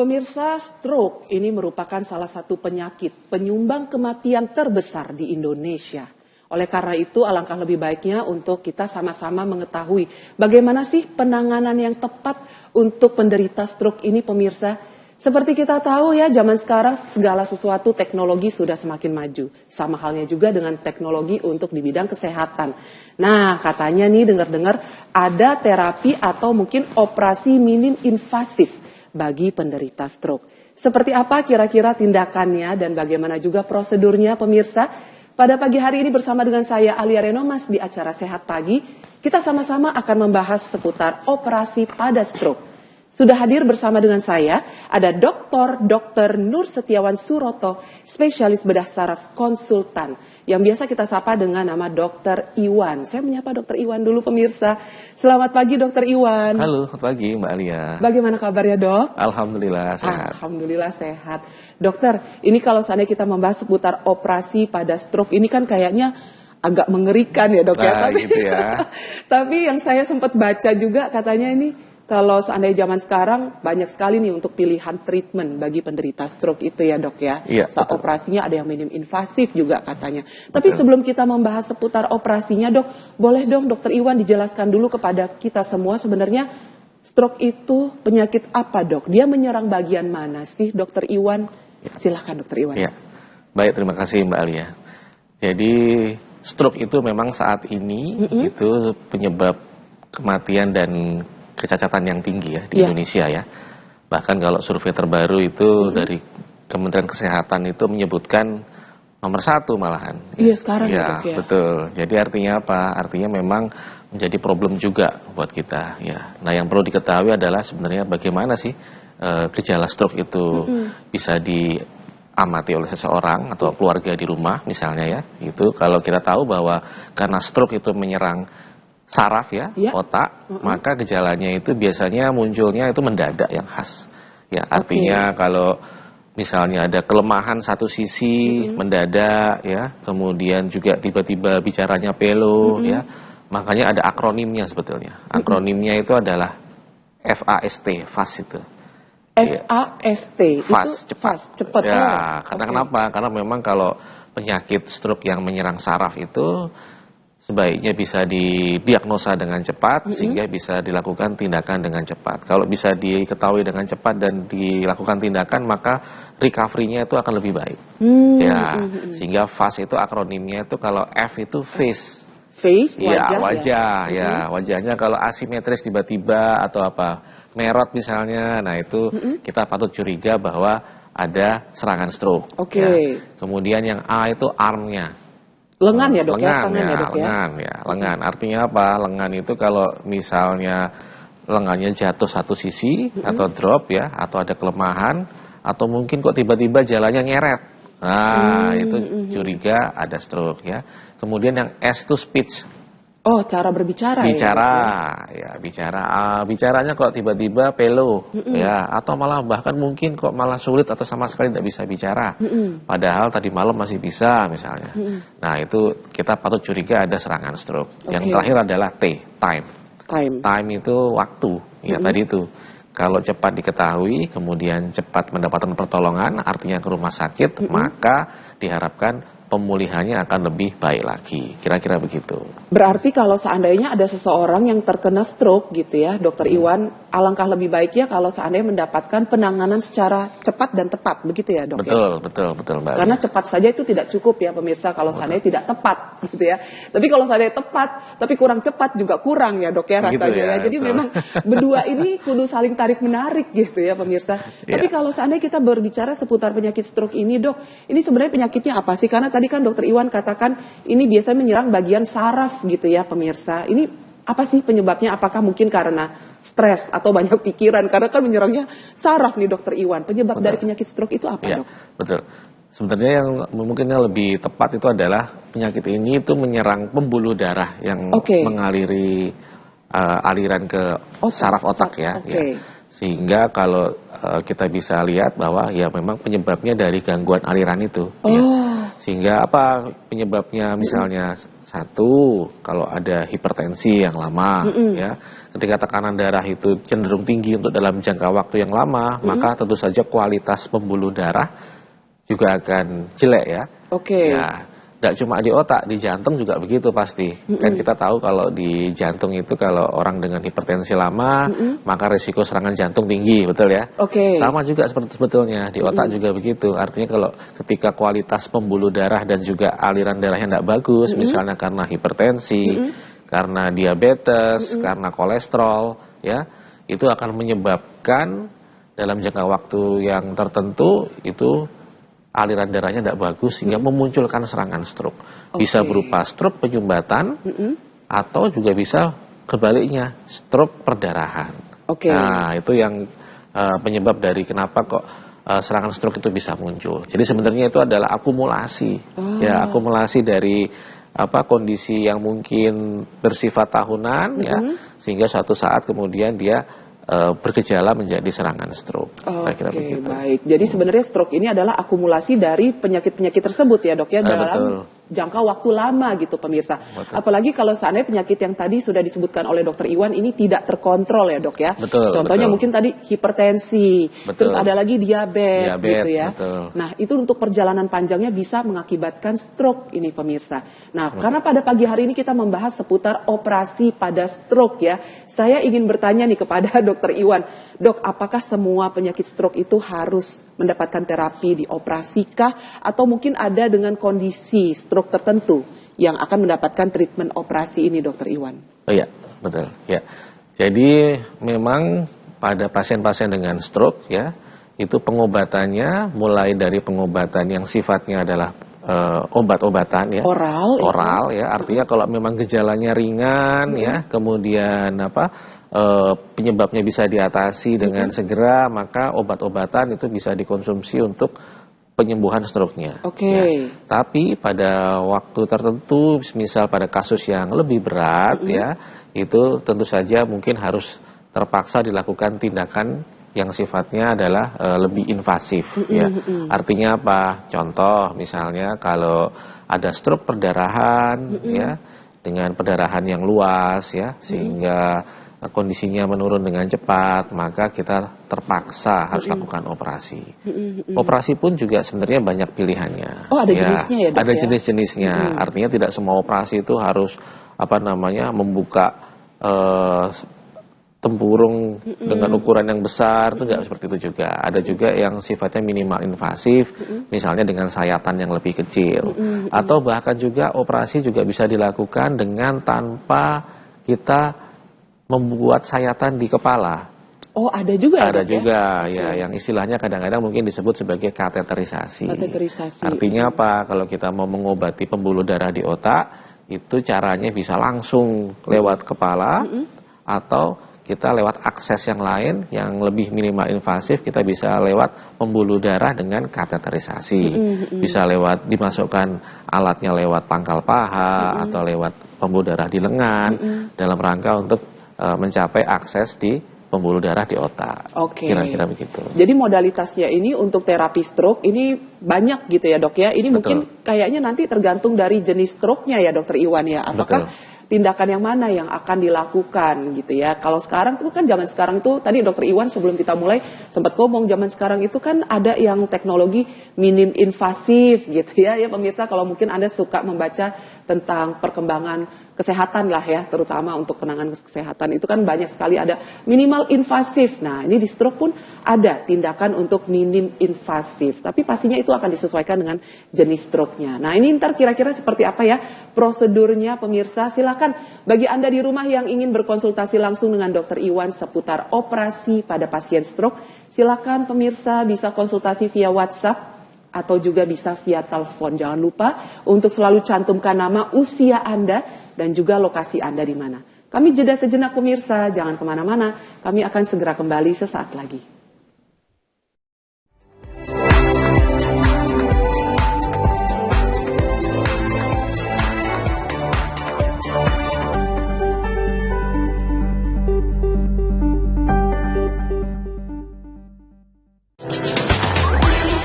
Pemirsa, stroke ini merupakan salah satu penyakit penyumbang kematian terbesar di Indonesia. Oleh karena itu, alangkah lebih baiknya untuk kita sama-sama mengetahui bagaimana sih penanganan yang tepat untuk penderita stroke ini, pemirsa. Seperti kita tahu ya, zaman sekarang segala sesuatu teknologi sudah semakin maju. Sama halnya juga dengan teknologi untuk di bidang kesehatan. Nah, katanya nih dengar-dengar ada terapi atau mungkin operasi minim invasif bagi penderita stroke. Seperti apa kira-kira tindakannya dan bagaimana juga prosedurnya, pemirsa? Pada pagi hari ini bersama dengan saya Alia Renomas di acara Sehat Pagi, kita sama-sama akan membahas seputar operasi pada stroke. Sudah hadir bersama dengan saya ada Dr. Nur Setiawan Suroto, spesialis bedah saraf konsultan, yang biasa kita sapa dengan nama Dr. Iwan. Saya menyapa Dr. Iwan dulu, pemirsa. Selamat pagi, Dr. Iwan. Halo, selamat pagi Mbak Alia. Bagaimana kabarnya, Dok? Alhamdulillah sehat. Alhamdulillah sehat. Dokter, ini kalau seandainya kita membahas seputar operasi pada stroke, ini kan kayaknya agak mengerikan ya, Dok. Nah, gitu ya. Tapi yang saya sempat baca juga katanya ini, kalau seandainya zaman sekarang banyak sekali nih untuk pilihan treatment bagi penderita stroke itu ya, Dok ya. Iya, Saat operasinya ada yang minim invasif juga katanya. Tapi sebelum kita membahas seputar operasinya, Dok, boleh dong Dr. Iwan dijelaskan dulu kepada kita semua sebenarnya stroke itu penyakit apa, Dok? Dia menyerang bagian mana sih, Dr. Iwan? Silahkan Dr. Iwan. Ya. Baik, terima kasih Mbak Alia. Jadi stroke itu memang saat ini itu penyebab kematian dan kecacatan yang tinggi ya di Indonesia ya. Bahkan kalau survei terbaru itu dari Kementerian Kesehatan itu menyebutkan nomor 1 malahan. Iya sekarang ya, ya. Betul. Jadi artinya apa? Artinya memang menjadi problem juga buat kita ya. Nah, yang perlu diketahui adalah sebenarnya bagaimana sih gejala stroke itu bisa diamati oleh seseorang atau keluarga di rumah misalnya ya. Itu kalau kita tahu bahwa karena stroke itu menyerang saraf ya, otak, maka gejalanya itu biasanya munculnya itu mendadak yang khas. Ya, artinya kalau misalnya ada kelemahan satu sisi mendadak ya, kemudian juga tiba-tiba bicaranya pelo ya. Makanya ada akronimnya sebetulnya. Akronimnya itu adalah FAST, FAST itu. FAST FAST, cepat. Ya, karena kenapa? Karena memang kalau penyakit stroke yang menyerang saraf itu sebaiknya bisa didiagnosa dengan cepat sehingga bisa dilakukan tindakan dengan cepat. Kalau bisa diketahui dengan cepat dan dilakukan tindakan, maka recovery-nya itu akan lebih baik. Sehingga FAST itu akronimnya itu kalau F itu face, wajah. Wajahnya kalau asimetris tiba-tiba atau apa merot misalnya, nah itu kita patut curiga bahwa ada serangan stroke. Ya. Kemudian yang A itu armnya. Lengan ya, Dok, lengan, tangan ya, Dok, lengan. Artinya apa? Lengan itu kalau misalnya lengannya jatuh satu sisi atau drop ya, atau ada kelemahan, atau mungkin kok tiba-tiba jalannya nyeret. Nah, itu curiga ada stroke ya. Kemudian yang S itu speech. Oh, cara berbicara ya. Bicaranya kok tiba-tiba pelo ya, atau malah bahkan mungkin kok malah sulit atau sama sekali tidak bisa bicara. Padahal tadi malam masih bisa misalnya. Nah, itu kita patut curiga ada serangan stroke. Yang terakhir adalah T, time. Time itu waktu. Ya, tadi itu. Kalau cepat diketahui, kemudian cepat mendapatkan pertolongan, artinya ke rumah sakit, maka diharapkan pemulihannya akan lebih baik lagi. Kira-kira begitu. Berarti kalau seandainya ada seseorang yang terkena stroke gitu ya, Dr. Iwan, alangkah lebih baiknya kalau seandainya mendapatkan penanganan secara cepat dan tepat, begitu ya, Dok? Betul, Mbak. Karena cepat saja itu tidak cukup ya, pemirsa, kalau seandainya tidak tepat gitu ya. Tapi kalau seandainya tepat, tapi kurang cepat juga kurang ya, Dok ya, rasanya. Jadi memang berdua ini kudu saling tarik-menarik gitu ya, pemirsa. Tapi kalau seandainya kita berbicara seputar penyakit stroke ini, Dok, ini sebenarnya penyakitnya apa sih? Karena tadi kan Dr. Iwan katakan ini biasanya menyerang bagian saraf gitu ya, pemirsa. Ini apa sih penyebabnya? Apakah mungkin karena stres atau banyak pikiran? Karena kan menyerangnya saraf nih, Dr. Iwan. Penyebab dari penyakit stroke itu apa, Dok? Betul. Sebenarnya yang mungkin lebih tepat itu adalah penyakit ini itu menyerang pembuluh darah yang mengaliri aliran ke saraf otak ya. Sehingga kalau kita bisa lihat bahwa ya memang penyebabnya dari gangguan aliran itu. Sehingga apa penyebabnya misalnya satu, kalau ada hipertensi yang lama, ya, ketika tekanan darah itu cenderung tinggi untuk dalam jangka waktu yang lama, maka tentu saja kualitas pembuluh darah juga akan jelek ya. Ya, tidak cuma di otak, di jantung juga begitu pasti. Kan kita tahu kalau di jantung itu kalau orang dengan hipertensi lama, maka risiko serangan jantung tinggi, betul ya? Sama juga seperti sebetulnya di otak juga begitu. Artinya kalau ketika kualitas pembuluh darah dan juga aliran darahnya tidak bagus, misalnya karena hipertensi, karena diabetes, karena kolesterol, ya, itu akan menyebabkan dalam jangka waktu yang tertentu itu aliran darahnya tidak bagus sehingga memunculkan serangan stroke. Bisa berupa stroke penyumbatan atau juga bisa kebaliknya, stroke perdarahan. Nah, itu yang penyebab dari kenapa kok serangan stroke itu bisa muncul. Jadi sebenarnya itu adalah akumulasi. Ya, akumulasi dari kondisi yang mungkin bersifat tahunan ya, sehingga suatu saat kemudian dia bergejala menjadi serangan stroke. Baik. Jadi sebenarnya stroke ini adalah akumulasi dari penyakit-penyakit tersebut ya dok ya, dalam jangka waktu lama gitu pemirsa. Apalagi kalau seandainya penyakit yang tadi sudah disebutkan oleh dokter Iwan ini tidak terkontrol ya dok ya. Contohnya mungkin tadi hipertensi, terus ada lagi diabetes gitu ya. Nah itu untuk perjalanan panjangnya bisa mengakibatkan stroke ini pemirsa. Nah karena pada pagi hari ini kita membahas seputar operasi pada stroke ya. Saya ingin bertanya nih kepada dokter Iwan, dok apakah semua penyakit stroke itu harus mendapatkan terapi dioperasi-kah atau mungkin ada dengan kondisi stroke tertentu yang akan mendapatkan treatment operasi ini dokter Iwan? Oh iya, betul. Ya. Jadi memang pada pasien-pasien dengan stroke ya, itu pengobatannya mulai dari pengobatan yang sifatnya adalah obat-obatan ya. Oral ya, artinya kalau memang gejalanya ringan ya, kemudian penyebabnya bisa diatasi dengan segera, maka obat-obatan itu bisa dikonsumsi untuk penyembuhan stroke-nya. Ya. Tapi pada waktu tertentu, misal pada kasus yang lebih berat ya, itu tentu saja mungkin harus terpaksa dilakukan tindakan yang sifatnya adalah lebih invasif ya. Artinya apa? Contoh misalnya kalau ada stroke perdarahan ya, dengan perdarahan yang luas ya, sehingga kondisinya menurun dengan cepat, maka kita terpaksa harus lakukan operasi. Operasi pun juga sebenarnya banyak pilihannya. Ada jenisnya ya dok? Ada jenis-jenisnya. Artinya tidak semua operasi itu harus membuka tempurung dengan ukuran yang besar, itu tidak seperti itu juga. Ada juga yang sifatnya minimal invasif, misalnya dengan sayatan yang lebih kecil. Atau bahkan juga operasi juga bisa dilakukan dengan tanpa kita membuat sayatan di kepala. Ada juga. Ada juga ya, yang istilahnya kadang-kadang mungkin disebut sebagai kateterisasi. Artinya apa? Kalau kita mau mengobati pembuluh darah di otak, itu caranya bisa langsung lewat kepala atau kita lewat akses yang lain yang lebih minimal invasif, kita bisa lewat pembuluh darah dengan kateterisasi. Bisa lewat dimasukkan alatnya lewat pangkal paha atau lewat pembuluh darah di lengan dalam rangka untuk mencapai akses di pembuluh darah di otak. Kira-kira begitu. Jadi modalitasnya ini untuk terapi stroke ini banyak gitu ya dok ya. Ini mungkin kayaknya nanti tergantung dari jenis stroke-nya ya dokter Iwan ya. Apakah tindakan yang mana yang akan dilakukan gitu ya. Kalau sekarang itu kan zaman sekarang tuh tadi dokter Iwan sebelum kita mulai sempat ngomong zaman sekarang itu kan ada yang teknologi minim invasif gitu ya pemirsa, kalau mungkin Anda suka membaca tentang perkembangan kesehatan lah ya, terutama untuk penanganan kesehatan itu kan banyak sekali ada minimal invasif. Nah ini di stroke pun ada tindakan untuk minim invasif, tapi pastinya itu akan disesuaikan dengan jenis stroke-nya. Nah ini ntar kira-kira seperti apa ya prosedurnya pemirsa. Silakan bagi Anda di rumah yang ingin berkonsultasi langsung dengan dokter Iwan seputar operasi pada pasien stroke, silakan pemirsa bisa konsultasi via WhatsApp atau juga bisa via telepon. Jangan lupa untuk selalu cantumkan nama, usia Anda, dan juga lokasi Anda di mana. Kami jeda sejenak pemirsa, jangan kemana-mana. Kami akan segera kembali sesaat lagi.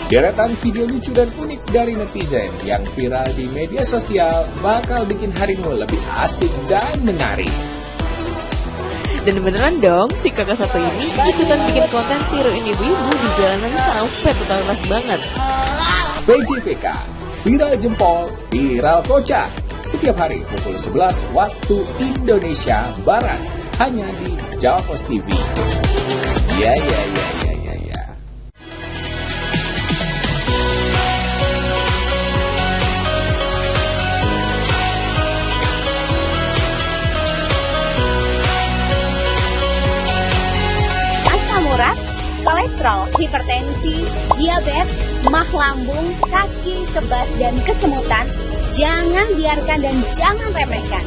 Deretan video lucu dan unik dari netizen yang viral di media sosial bakal bikin harimu lebih asik dan menarik. Dan beneran dong, si kakak satu ini ikutan bikin konten tiruin ibu-ibu di jalanan sampai totalitas banget. PJPK, viral jempol, viral kocak. Setiap hari pukul 11 waktu Indonesia Barat. Hanya di Jawa Post TV. Ya. Asam urat, kolesterol, hipertensi, diabetes, mah lambung, kaki, kebas, dan kesemutan, jangan biarkan dan jangan remehkan.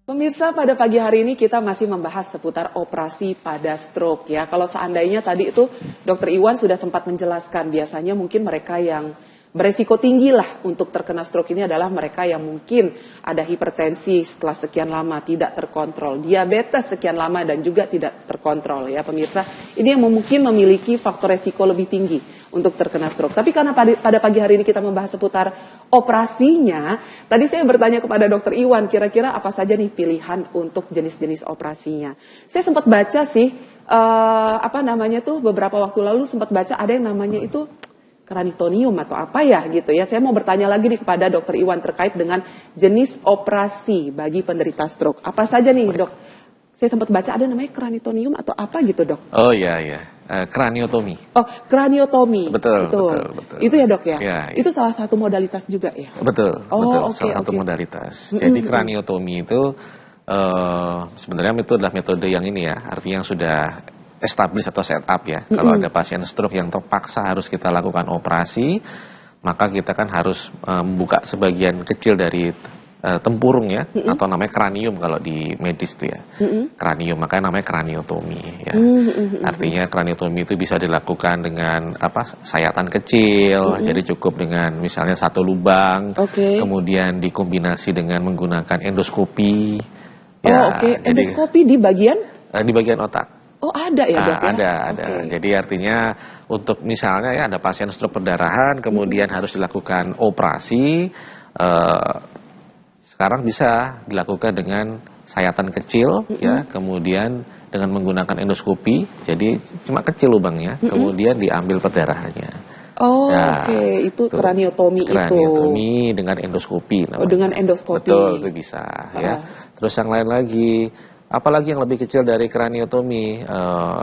Pemirsa, pada pagi hari ini kita masih membahas seputar operasi pada stroke ya. Kalau seandainya tadi itu Dr. Iwan sudah sempat menjelaskan, biasanya mungkin mereka yang beresiko tinggi lah untuk terkena stroke ini adalah mereka yang mungkin ada hipertensi setelah sekian lama tidak terkontrol, diabetes sekian lama dan juga tidak terkontrol ya pemirsa. Ini yang mungkin memiliki faktor resiko lebih tinggi untuk terkena stroke. Tapi karena pada pagi hari ini kita membahas seputar operasinya, tadi saya bertanya kepada Dr. Iwan, kira-kira apa saja nih pilihan untuk jenis-jenis operasinya. Saya sempat baca sih, beberapa waktu lalu sempat baca ada yang namanya itu kranitonium atau apa ya gitu ya. Saya mau bertanya lagi nih kepada Dr. Iwan terkait dengan jenis operasi bagi penderita stroke. Apa saja nih dok? Saya sempat baca ada namanya kranitonium atau apa gitu dok. Oh iya. Kraniotomi. Oh, kraniotomi. Betul. Itu ya dok ya? Ya. Itu salah satu modalitas juga ya? Betul. Okay, salah satu modalitas. Jadi kraniotomi itu sebenarnya itu adalah metode yang ini ya, artinya yang sudah establish atau set up ya. Kalau ada pasien stroke yang terpaksa harus kita lakukan operasi, maka kita kan harus membuka sebagian kecil dari tempurung ya, atau namanya kranium kalau di medis itu ya. Kranium, makanya namanya kraniotomi ya. Artinya kraniotomi itu bisa dilakukan dengan sayatan kecil, jadi cukup dengan misalnya satu lubang, kemudian dikombinasi dengan menggunakan endoskopi. Endoskopi di bagian otak. Oh ada ya dok ya? Ada. Jadi artinya untuk misalnya ya ada pasien stroke perdarahan, kemudian harus dilakukan operasi, sekarang bisa dilakukan dengan sayatan kecil ya, kemudian dengan menggunakan endoskopi, jadi cuma kecil lubangnya, kemudian diambil perdarahannya. Itu kraniotomi itu. Kraniotomi dengan endoskopi. Dengan endoskopi. Betul, itu bisa ya. Terus yang lain lagi, apalagi yang lebih kecil dari kraniotomi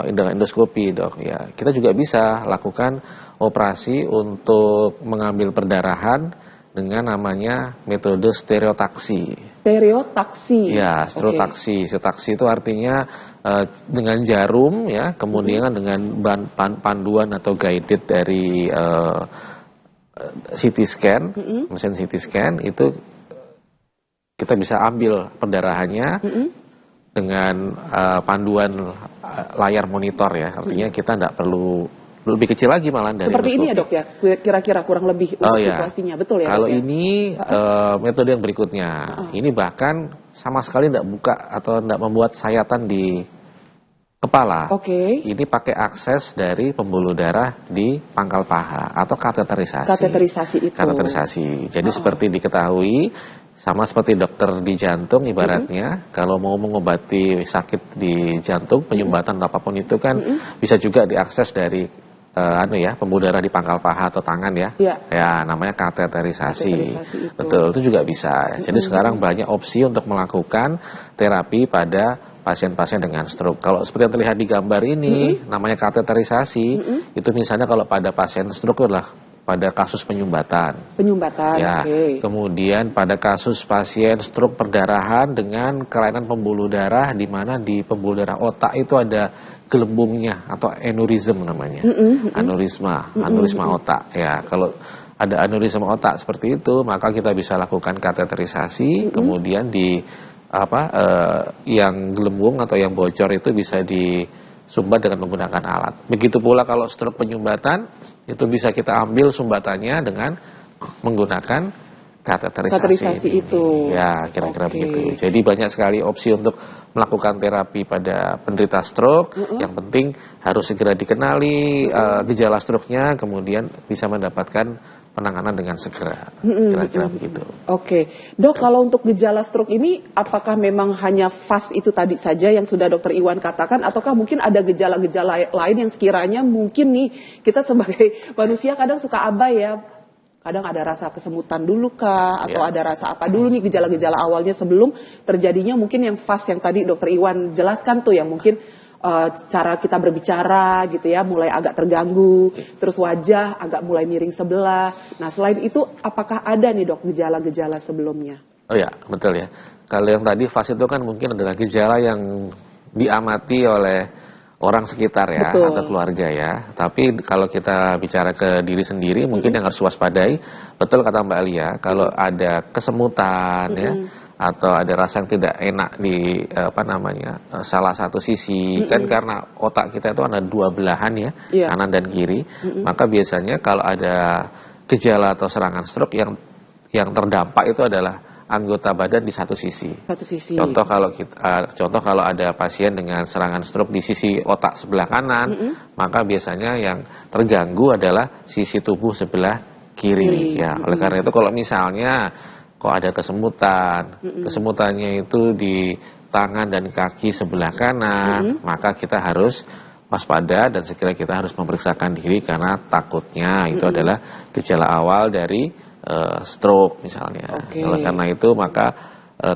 dengan endoskopi dok ya, kita juga bisa lakukan operasi untuk mengambil perdarahan dengan namanya metode stereotaksi. Stereotaksi. Ya, stereotaksi. Stereotaksi itu artinya dengan jarum ya, kemudian dengan panduan atau guided dari CT scan, mesin CT scan itu kita bisa ambil perdarahannya dengan panduan layar monitor ya, artinya kita tidak perlu lebih kecil lagi malah dari seperti ini ya dok ya, kira-kira kurang lebih situasinya betul ya. Kalau dok, ini metode yang berikutnya, ini bahkan sama sekali tidak buka atau tidak membuat sayatan di kepala. Ini pakai akses dari pembuluh darah di pangkal paha atau kateterisasi. Kateterisasi. Jadi seperti diketahui, sama seperti dokter di jantung ibaratnya, kalau mau mengobati sakit di jantung, penyumbatan apapun itu kan bisa juga diakses dari pembuluh darah di pangkal paha atau tangan ya. Ya, namanya kateterisasi. Betul, itu juga bisa. Jadi sekarang banyak opsi untuk melakukan terapi pada pasien-pasien dengan stroke. Kalau seperti yang terlihat di gambar ini, namanya kateterisasi, itu misalnya kalau pada pasien stroke adalah pada kasus penyumbatan. Ya, kemudian pada kasus pasien stroke perdarahan dengan kelainan pembuluh darah, di mana di pembuluh darah otak itu ada gelembungnya atau aneurism namanya, aneurisma otak. Ya, kalau ada aneurisma otak seperti itu, maka kita bisa lakukan kateterisasi, kemudian di yang gelembung atau yang bocor itu bisa disumbat dengan menggunakan alat. Begitu pula kalau stroke penyumbatan, itu bisa kita ambil sumbatannya dengan menggunakan kateterisasi itu. Ya, kira-kira begitu. Jadi banyak sekali opsi untuk melakukan terapi pada penderita stroke. Yang penting harus segera dikenali gejala stroke-nya, kemudian bisa mendapatkan penanganan dengan segera, kira-kira begitu. Oke, Dok, kalau untuk gejala stroke ini, apakah memang hanya fase itu tadi saja yang sudah Dokter Iwan katakan, ataukah mungkin ada gejala-gejala lain yang sekiranya mungkin nih kita sebagai manusia kadang suka abai ya, kadang ada rasa kesemutan dulu kah, atau ada rasa apa dulu nih gejala-gejala awalnya sebelum terjadinya mungkin yang fase yang tadi Dokter Iwan jelaskan tuh, yang mungkin cara kita berbicara gitu ya, mulai agak terganggu, terus wajah agak mulai miring sebelah. Nah, selain itu apakah ada nih Dok gejala-gejala sebelumnya? Oh ya, betul ya. Kalau yang tadi fase itu kan mungkin adalah gejala yang diamati oleh orang sekitar ya, atau keluarga ya. Tapi kalau kita bicara ke diri sendiri, mungkin yang harus waspadai, betul kata Mbak Alia, kalau ada kesemutan ya, atau ada rasa yang tidak enak di salah satu sisi, kan karena otak kita itu ada dua belahan ya, kanan dan kiri, maka biasanya kalau ada gejala atau serangan stroke yang terdampak itu adalah anggota badan di satu sisi. Contoh kalau ada pasien dengan serangan stroke di sisi otak sebelah kanan, maka biasanya yang terganggu adalah sisi tubuh sebelah kiri. Ya, oleh karena itu kalau misalnya kok ada kesemutannya itu di tangan dan kaki sebelah kanan, maka kita harus waspada dan segera kita harus memeriksakan diri, karena takutnya itu adalah gejala awal dari stroke misalnya. Oleh karena itu maka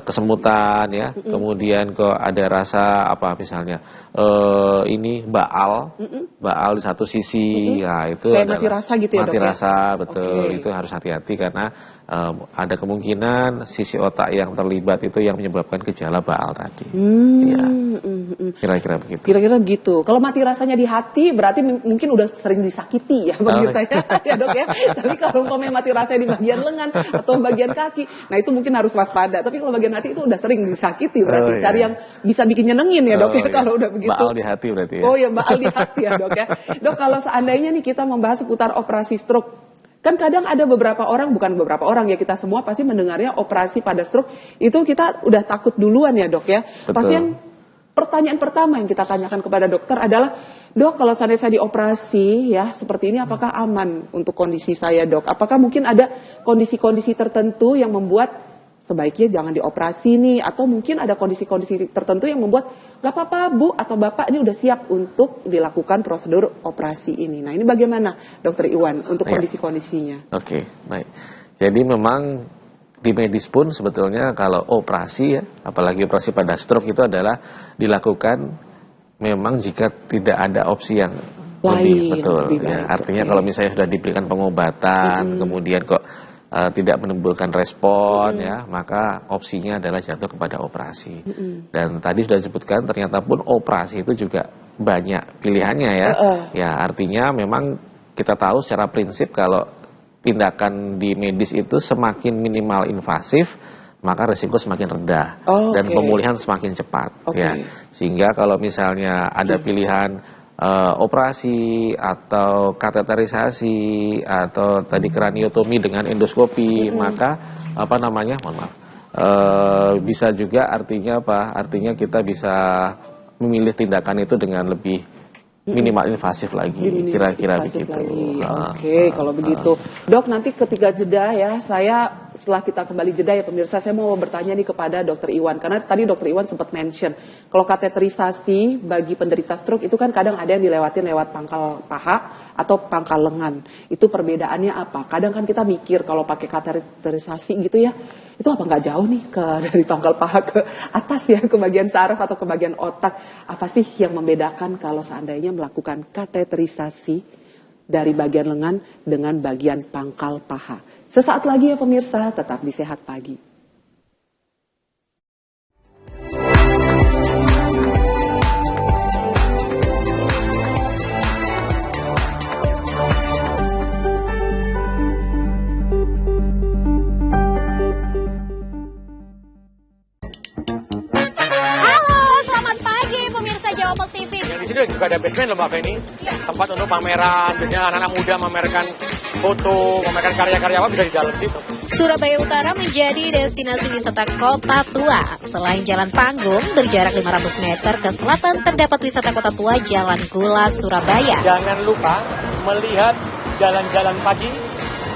kesemutan ya, kemudian kok ada rasa misalnya baal di satu sisi, ya itu kayak mati rasa gitu ya, mati rasa, betul. Itu harus hati-hati karena ada kemungkinan sisi otak yang terlibat itu yang menyebabkan gejala baal tadi. Kira-kira begitu. Kira-kira begitu. Kalau mati rasanya di hati berarti mungkin udah sering disakiti ya bagi saya ya Dok ya. Tapi kalau mati rasanya di bagian lengan atau bagian kaki, nah itu mungkin harus waspada. Tapi kalau bagian hati itu udah sering disakiti, berarti cari yang bisa bikin nyenengin ya Dok ya, kalau udah begitu. Baal di hati berarti ya. Oh ya, baal di hati ya Dok ya. Dok, kalau seandainya nih kita membahas seputar operasi stroke, kan kadang ada beberapa orang, bukan beberapa orang ya, kita semua pasti mendengarnya operasi pada stroke itu kita udah takut duluan ya Dok ya. Pasien, pertanyaan pertama yang kita tanyakan kepada dokter adalah, Dok, kalau seandainya saya dioperasi ya seperti ini, apakah aman untuk kondisi saya Dok? Apakah mungkin ada kondisi-kondisi tertentu yang membuat sebaiknya jangan dioperasi nih, atau mungkin ada kondisi-kondisi tertentu yang membuat gak apa-apa Bu atau Bapak ini udah siap untuk dilakukan prosedur operasi ini. Nah, ini bagaimana Dokter Iwan untuk kondisi-kondisinya? Oke, baik. Jadi memang di medis pun sebetulnya kalau operasi ya, apalagi operasi pada stroke itu adalah dilakukan memang jika tidak ada opsi yang lebih ya. Artinya kalau misalnya sudah diberikan pengobatan, kemudian kok tidak menimbulkan respon ya, maka opsinya adalah jatuh kepada operasi. Dan tadi sudah disebutkan ternyata pun operasi itu juga banyak pilihannya ya. Ya, artinya memang kita tahu secara prinsip kalau tindakan di medis itu semakin minimal invasif, maka risiko semakin rendah dan pemulihan semakin cepat ya. Sehingga kalau misalnya ada pilihan operasi atau kateterisasi atau tadi kraniotomi dengan endoskopi, maka bisa juga artinya Artinya kita bisa memilih tindakan itu dengan lebih minimal invasif lagi, kira-kira begitu. Oke, kalau begitu, Dok, nanti ketika jeda ya, setelah kita kembali jeda ya pemirsa, saya mau bertanya nih kepada Dokter Iwan, karena tadi Dokter Iwan sempat mention kalau kateterisasi bagi penderita stroke itu kan kadang ada yang dilewatin lewat pangkal paha atau pangkal lengan. Itu perbedaannya apa? Kadang kan kita mikir kalau pakai kateterisasi gitu ya, itu apa nggak jauh nih dari pangkal paha ke atas ya, ke bagian saraf atau ke bagian otak. Apa sih yang membedakan kalau seandainya melakukan kateterisasi dari bagian lengan dengan bagian pangkal paha? Sesaat lagi ya pemirsa, tetap di Sehat Pagi. situ juga ada basement loh Mbak Feni. Tempat untuk pameran, biasanya anak-anak muda memamerkan foto, memamerkan karya-karya apa bisa di dalam situ. Surabaya Utara menjadi destinasi wisata kota tua. Selain Jalan Panggung, berjarak 500 meter ke selatan terdapat wisata kota tua Jalan Gula, Surabaya. Jangan lupa melihat jalan-jalan pagi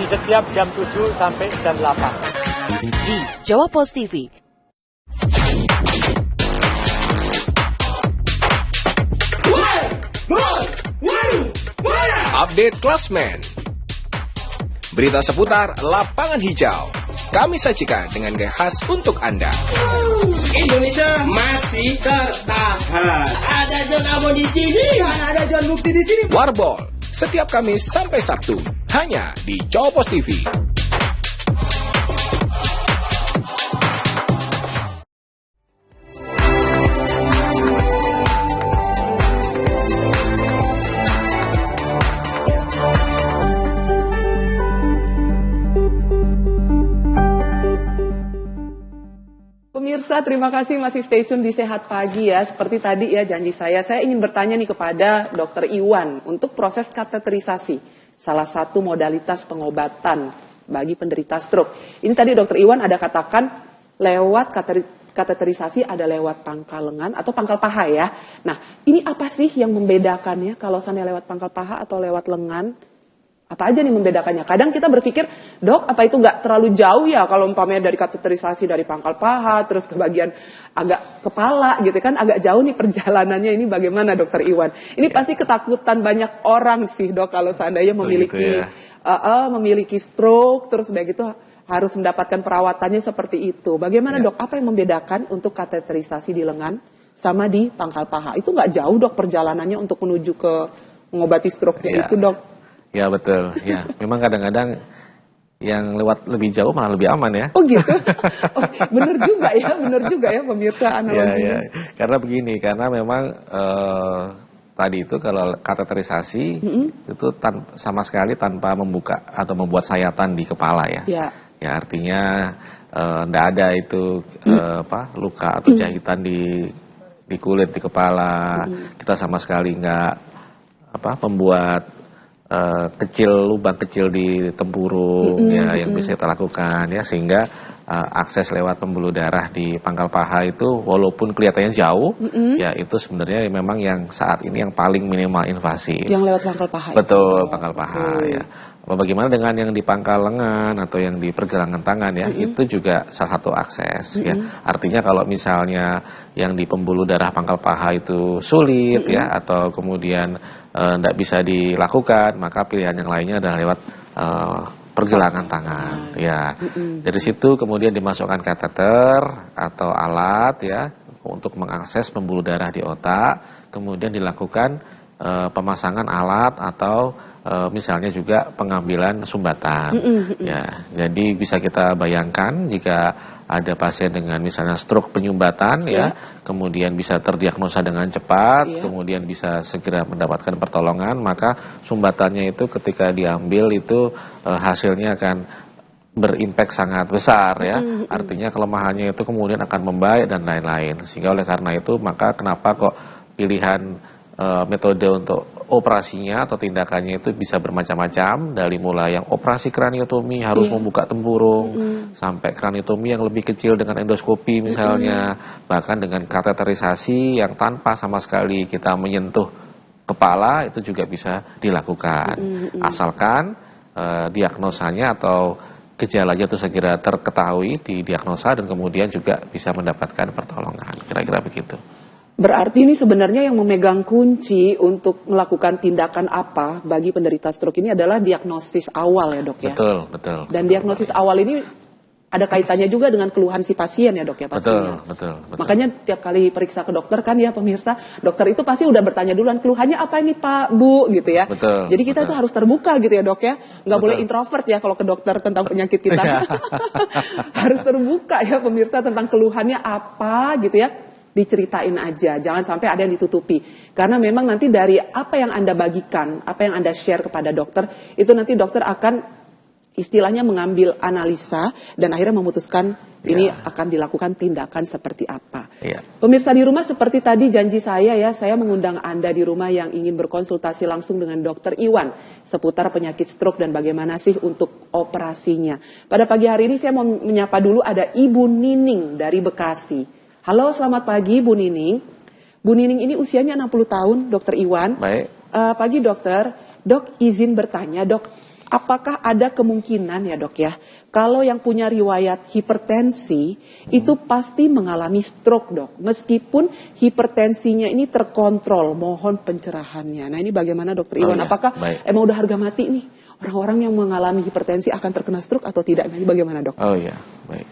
di setiap jam 7 sampai jam 8. Di Jawa Post TV. Update Klasmen. Berita seputar lapangan hijau. Kami sajikan dengan gaya khas untuk Anda. Indonesia masih tertahan. Ada John Abo di sini. Dan ada John Mukti di sini. Warball. Setiap Kamis sampai Sabtu. Hanya di Jawa Post TV. Pemirsa, terima kasih masih stay tune di Sehat Pagi ya. Seperti tadi ya janji saya ingin bertanya nih kepada Dr. Iwan untuk proses kateterisasi, salah satu modalitas pengobatan bagi penderita stroke. Ini tadi Dr. Iwan ada katakan lewat kateterisasi ada lewat pangkal lengan atau pangkal paha ya. Nah, ini apa sih yang membedakannya kalau sana lewat pangkal paha atau lewat lengan? Apa aja nih membedakannya? Kadang kita berpikir, dok, apa itu nggak terlalu jauh ya kalau umpamanya dari kateterisasi dari pangkal paha terus ke bagian agak kepala gitu kan, agak jauh nih perjalanannya. Ini bagaimana Dokter Iwan? Ini pasti ketakutan banyak orang sih dok kalau seandainya memiliki memiliki stroke terus udah gitu harus mendapatkan perawatannya seperti itu. Bagaimana dok? Apa yang membedakan untuk kateterisasi di lengan sama di pangkal paha? Itu nggak jauh dok perjalanannya untuk menuju ke mengobati stroke-nya itu dok? Ya betul, ya memang kadang-kadang yang lewat lebih jauh malah lebih aman ya. Oh gitu, bener juga ya pemirsa analoginya. Ya. Karena begini, karena memang tadi itu kalau kateterisasi itu sama sekali tanpa membuka atau membuat sayatan di kepala ya. Ya artinya tidak ada itu luka atau jahitan di kulit di kepala. Kita sama sekali nggak membuat lubang kecil di tempurung ya yang bisa kita lakukan ya, sehingga akses lewat pembuluh darah di pangkal paha itu walaupun kelihatannya jauh ya itu sebenarnya memang yang saat ini yang paling minimal invasif. Yang lewat pangkal paha. Betul, pangkal paha ya. Bagaimana dengan yang di pangkal lengan atau yang di pergelangan tangan ya, itu juga salah satu akses ya. Artinya kalau misalnya yang di pembuluh darah pangkal paha itu sulit ya atau kemudian tidak bisa dilakukan, maka pilihan yang lainnya adalah lewat pergelangan tangan ya. Dari situ kemudian dimasukkan kateter atau alat ya untuk mengakses pembuluh darah di otak, kemudian dilakukan pemasangan alat atau misalnya juga pengambilan sumbatan ya. Jadi bisa kita bayangkan jika ada pasien dengan misalnya stroke penyumbatan ya, kemudian bisa terdiagnosa dengan cepat, kemudian bisa segera mendapatkan pertolongan, maka sumbatannya itu ketika diambil itu hasilnya akan berimpact sangat besar ya. Artinya kelemahannya itu kemudian akan membaik dan lain-lain. Sehingga oleh karena itu maka kenapa kok pilihan metode untuk operasinya atau tindakannya itu bisa bermacam-macam, dari mulai yang operasi kraniotomi harus membuka tempurung sampai kraniotomi yang lebih kecil dengan endoskopi misalnya, bahkan dengan kateterisasi yang tanpa sama sekali kita menyentuh kepala itu juga bisa dilakukan asalkan diagnosanya atau gejalanya itu segera terketahui, didiagnosa dan kemudian juga bisa mendapatkan pertolongan, kira-kira begitu. Berarti ini sebenarnya yang memegang kunci untuk melakukan tindakan apa bagi penderita stroke ini adalah diagnosis awal ya dok ya? Betul. Dan diagnosis awal ini ada kaitannya juga dengan keluhan si pasien ya dok ya pastinya? Betul. Makanya tiap kali periksa ke dokter kan ya pemirsa, dokter itu pasti udah bertanya duluan keluhannya apa ini Pak, Bu gitu ya. Jadi kita tuh harus terbuka gitu ya dok ya, nggak boleh introvert ya kalau ke dokter tentang penyakit kita. Harus terbuka ya pemirsa tentang keluhannya apa gitu ya. Diceritain aja, jangan sampai ada yang ditutupi. Karena memang nanti dari apa yang Anda bagikan, apa yang Anda share kepada dokter, itu nanti dokter akan istilahnya mengambil analisa dan akhirnya memutuskan ini akan dilakukan tindakan seperti apa. Pemirsa di rumah, seperti tadi janji saya ya, saya mengundang Anda di rumah yang ingin berkonsultasi langsung dengan Dr. Iwan seputar penyakit stroke dan bagaimana sih untuk operasinya. Pada pagi hari ini saya mau menyapa dulu ada Ibu Nining dari Bekasi. Halo, selamat pagi Bu Nining. Bu Nining ini usianya 60 tahun, Dr. Iwan. Baik. Pagi dokter, Dok izin bertanya, Dok, apakah ada kemungkinan ya Dok ya, kalau yang punya riwayat hipertensi itu pasti mengalami stroke Dok, meskipun hipertensinya ini terkontrol, mohon pencerahannya. Nah ini bagaimana Dokter Iwan, apakah emang udah harga mati nih orang-orang yang mengalami hipertensi akan terkena stroke atau tidak? Nah ini bagaimana Dok? Oh iya, baik.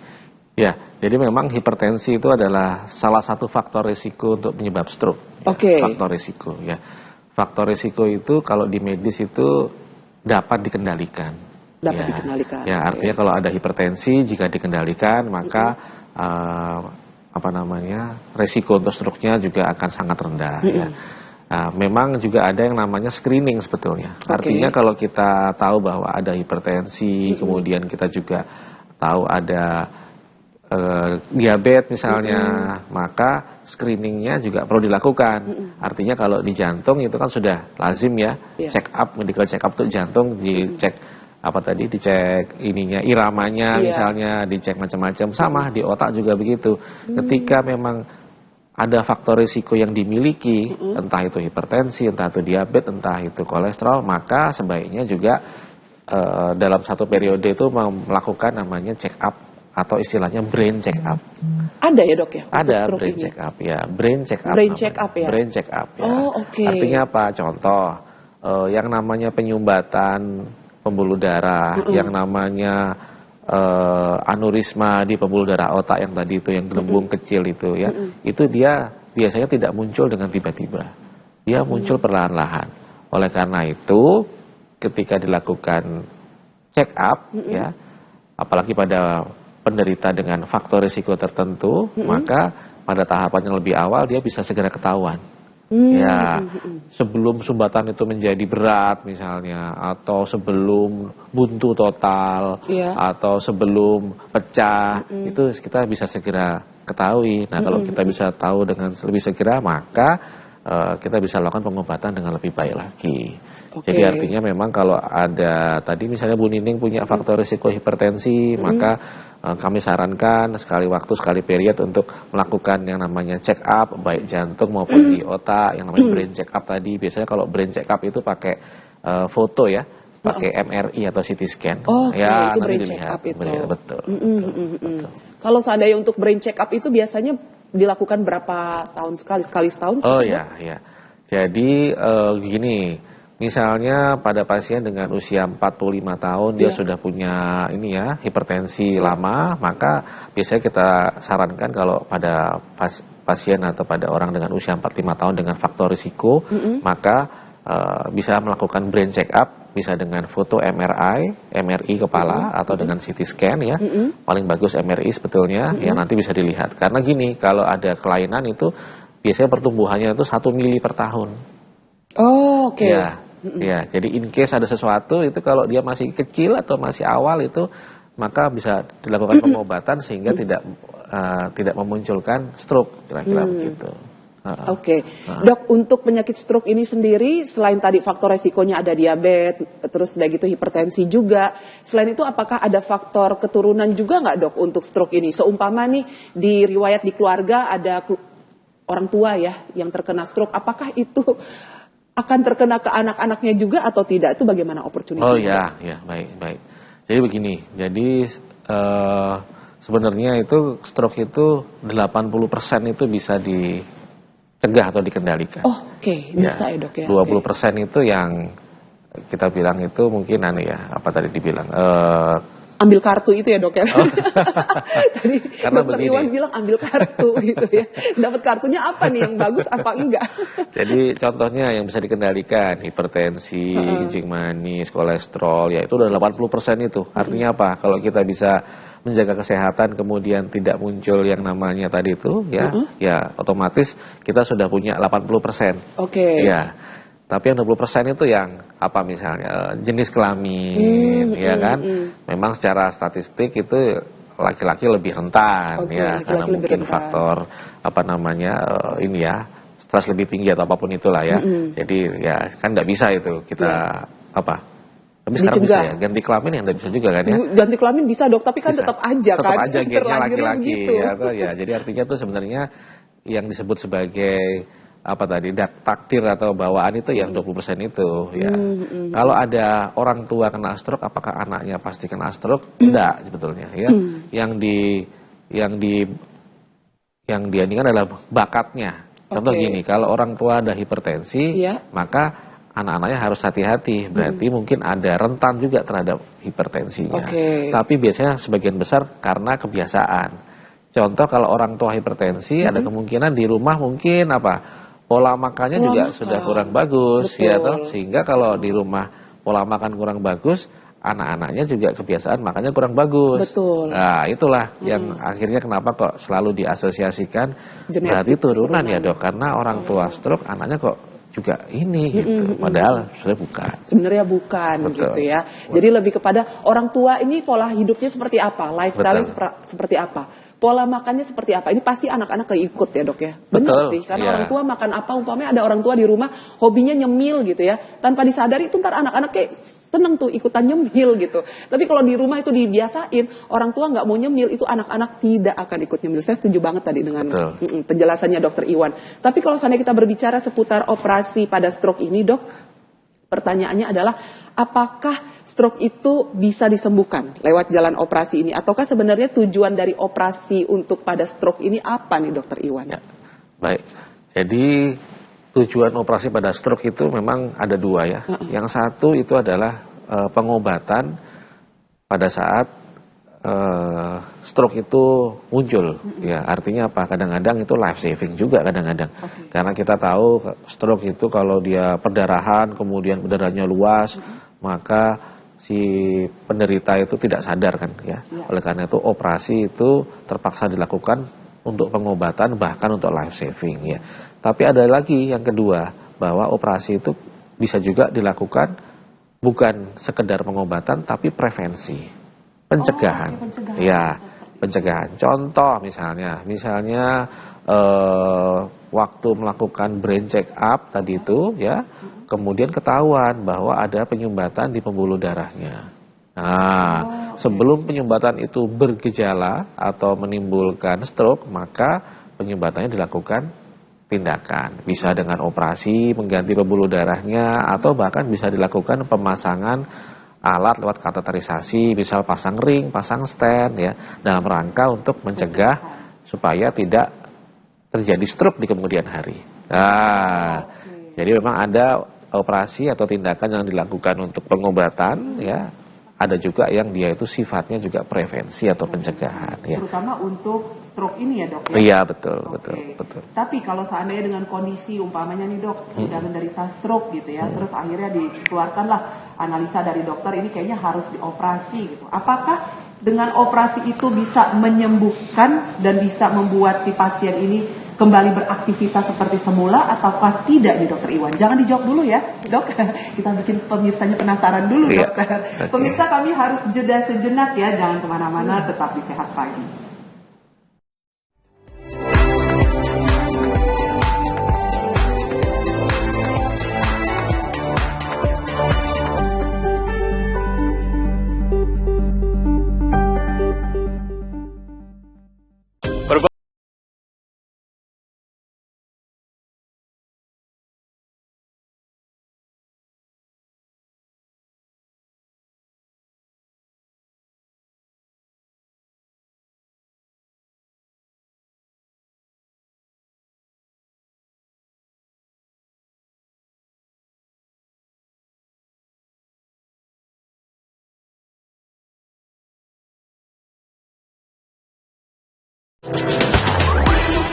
Ya, jadi memang hipertensi itu adalah salah satu faktor risiko untuk penyebab stroke. Ya, faktor risiko ya. Faktor risiko itu kalau di medis itu dapat dikendalikan. Dikendalikan. Ya, artinya kalau ada hipertensi jika dikendalikan maka resiko untuk stroke-nya juga akan sangat rendah. Ya. Memang juga ada yang namanya screening sebetulnya. Artinya kalau kita tahu bahwa ada hipertensi, kemudian kita juga tahu ada diabetes misalnya, maka screeningnya juga perlu dilakukan. Artinya kalau di jantung itu kan sudah lazim ya, check up, medical check up untuk jantung, dicek dicek ininya, iramanya misalnya, dicek macam-macam. Sama di otak juga begitu. Ketika memang ada faktor risiko yang dimiliki, entah itu hipertensi, entah itu diabetes, entah itu kolesterol, maka sebaiknya juga dalam satu periode itu melakukan namanya check up atau istilahnya brain check up. Ada ya Dok ya? Ada brain check up ya, brain check up. Brain check up ya. Brain check up ya. Oh, oke. Artinya apa? Contoh, yang namanya penyumbatan pembuluh darah, yang namanya anurisma di pembuluh darah otak yang tadi itu, yang gelembung kecil itu ya, itu dia biasanya tidak muncul dengan tiba-tiba. Dia muncul perlahan-lahan. Oleh karena itu, ketika dilakukan check up ya, apalagi pada penderita dengan faktor risiko tertentu, maka pada tahapan yang lebih awal dia bisa segera ketahuan. Ya, sebelum sumbatan itu menjadi berat misalnya, atau sebelum buntu total, atau sebelum pecah, itu kita bisa segera ketahui. Nah, kalau kita bisa tahu dengan lebih segera, maka kita bisa lakukan pengobatan dengan lebih baik lagi. Jadi artinya memang kalau ada tadi misalnya Bu Nining punya faktor risiko hipertensi, maka kami sarankan sekali waktu, sekali period untuk melakukan yang namanya check up, baik jantung maupun di otak, yang namanya brain check up tadi. Biasanya kalau brain check up itu pakai foto ya, pakai MRI atau CT scan. Ya, itu nanti brain dilihat. check up itu. Betul. Kalau seandainya untuk brain check up itu biasanya dilakukan berapa tahun sekali setahun? Oh ya. Jadi gini. Misalnya pada pasien dengan usia 45 tahun dia sudah punya hipertensi lama, maka biasanya kita sarankan kalau pada pasien atau pada orang dengan usia 45 tahun dengan faktor risiko, maka bisa melakukan brain check up, bisa dengan foto MRI kepala atau dengan CT scan ya. Paling bagus MRI sebetulnya, yang nanti bisa dilihat. Karena gini, kalau ada kelainan itu biasanya pertumbuhannya itu 1 mili per tahun. Oh, oke. Ya, jadi in case ada sesuatu itu kalau dia masih kecil atau masih awal itu, maka bisa dilakukan pengobatan sehingga tidak memunculkan stroke, kira-kira begitu. Dok, untuk penyakit stroke ini sendiri, selain tadi faktor resikonya ada diabetes, terus udah gitu hipertensi juga, selain itu apakah ada faktor keturunan juga nggak Dok untuk stroke ini? Seumpama nih di riwayat di keluarga ada orang tua ya yang terkena stroke, apakah itu akan terkena ke anak-anaknya juga atau tidak? Itu bagaimana opportunity? Oh ya, baik. Jadi begini, sebenarnya itu stroke itu 80% itu bisa dicegah atau dikendalikan. Bisa ya Dok ya. 20% itu yang kita bilang itu mungkin tadi dibilang ambil kartu itu ya Dok ya. Tadi karena Dr. Iwan bilang ambil kartu gitu ya. Dapat kartunya apa nih, yang bagus apa enggak? Jadi contohnya yang bisa dikendalikan, hipertensi, kencing manis, kolesterol, ya itu udah 80% itu. Artinya apa? Kalau kita bisa menjaga kesehatan kemudian tidak muncul yang namanya tadi itu ya otomatis kita sudah punya 80%. Ya. Tapi yang 20% itu yang apa misalnya jenis kelamin, ya kan? Memang secara statistik itu laki-laki lebih rentan, ya, karena mungkin faktor apa namanya ini ya, stres lebih tinggi atau apapun itulah ya. Jadi ya kan nggak bisa itu kita apa? Tapi sekarang bisa ya, ganti kelamin yang nggak bisa juga kan ya? Ganti kelamin bisa dok, tapi kan tetap aja tetap kan? aja gennya laki-laki, gitu. ya. Jadi artinya tuh sebenarnya yang disebut sebagai apa tadi takdir atau bawaan itu yang 20% itu ya. Kalau ada orang tua kena stroke, apakah anaknya pasti kena stroke? Tidak sebetulnya ya. Yang diandingkan adalah bakatnya. Contoh gini, kalau orang tua ada hipertensi, maka anak-anaknya harus hati-hati. Berarti mungkin ada rentan juga terhadap hipertensinya. Tapi biasanya sebagian besar karena kebiasaan. Contoh kalau orang tua hipertensi, ada kemungkinan di rumah mungkin apa? Pola makannya juga sudah kurang bagus, ya toh, sehingga kalau di rumah pola makan kurang bagus, anak-anaknya juga kebiasaan makannya kurang bagus. Nah, itulah yang akhirnya kenapa kok selalu diasosiasikan berarti turunan ya dok, karena orang tua stroke anaknya kok juga ini gitu, padahal sebenarnya bukan. Sebenarnya bukan gitu ya. Jadi lebih kepada orang tua ini pola hidupnya seperti apa, lifestyle seperti apa. Pola makannya seperti apa? Ini pasti anak-anak keikut ya dok ya. Benar sih, karena orang tua makan apa, umpamanya ada orang tua di rumah hobinya nyemil gitu ya. Tanpa disadari itu ntar anak-anak kayak seneng tuh ikutan nyemil gitu. Tapi kalau di rumah itu dibiasain, orang tua nggak mau nyemil, itu anak-anak tidak akan ikut nyemil. Saya setuju banget tadi dengan penjelasannya dokter Iwan. Tapi kalau seandainya kita berbicara seputar operasi pada stroke ini dok, pertanyaannya adalah apakah stroke itu bisa disembuhkan lewat jalan operasi ini? Ataukah sebenarnya tujuan dari operasi untuk pada stroke ini apa nih dokter Iwan? Ya, baik. Jadi tujuan operasi pada stroke itu memang ada dua ya. Yang satu itu adalah pengobatan pada saat stroke itu muncul. Ya, artinya apa? Kadang-kadang itu life saving juga kadang-kadang. Karena kita tahu stroke itu kalau dia perdarahan, kemudian perdarahannya luas, maka si penderita itu tidak sadar kan ya. Oleh karena itu operasi itu terpaksa dilakukan untuk pengobatan bahkan untuk life saving ya. Tapi ada lagi yang kedua, bahwa operasi itu bisa juga dilakukan bukan sekedar pengobatan tapi prevensi, pencegahan. Ya, pencegahan. Contoh misalnya waktu melakukan brain check up tadi itu ya, kemudian ketahuan bahwa ada penyumbatan di pembuluh darahnya. Nah, sebelum penyumbatan itu bergejala atau menimbulkan stroke, maka penyumbatannya dilakukan tindakan. Bisa dengan operasi mengganti pembuluh darahnya, atau bahkan bisa dilakukan pemasangan alat lewat kateterisasi, misal pasang ring, pasang stent ya, dalam rangka untuk mencegah supaya tidak terjadi stroke di kemudian hari. Nah, jadi memang ada operasi atau tindakan yang dilakukan untuk pengobatan ya, ada juga yang dia itu sifatnya juga prevensi atau pencegahan ya. Terutama untuk stroke ini ya dok ya? Iya betul. Tapi kalau seandainya dengan kondisi umpamanya nih dok, sudah menderita stroke gitu ya, terus akhirnya dikeluarkanlah analisa dari dokter ini kayaknya harus dioperasi gitu. Apakah dengan operasi itu bisa menyembuhkan dan bisa membuat si pasien ini kembali beraktivitas seperti semula ataukah tidak nih dokter Iwan? Jangan dijawab dulu ya dok, kita bikin pemirsanya penasaran dulu dokter. Pemirsa kami harus jeda sejenak ya, jangan kemana-mana, tetap di Sehat Pagi.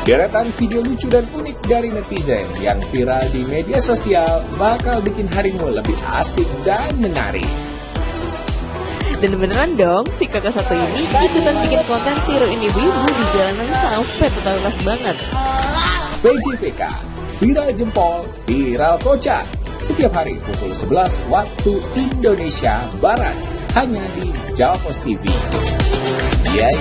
Deretan video lucu dan unik dari netizen yang viral di media sosial bakal bikin harimu lebih asik dan menarik. Dan beneran dong, si kakak satu ini ikutan bikin konten tiruin ibu-ibu di jalanan sampai totalitas banget. PJVK, viral jempol, viral kocak. setiap hari pukul 11 waktu Indonesia Barat. Hanya di Jawa Post TV. Ya.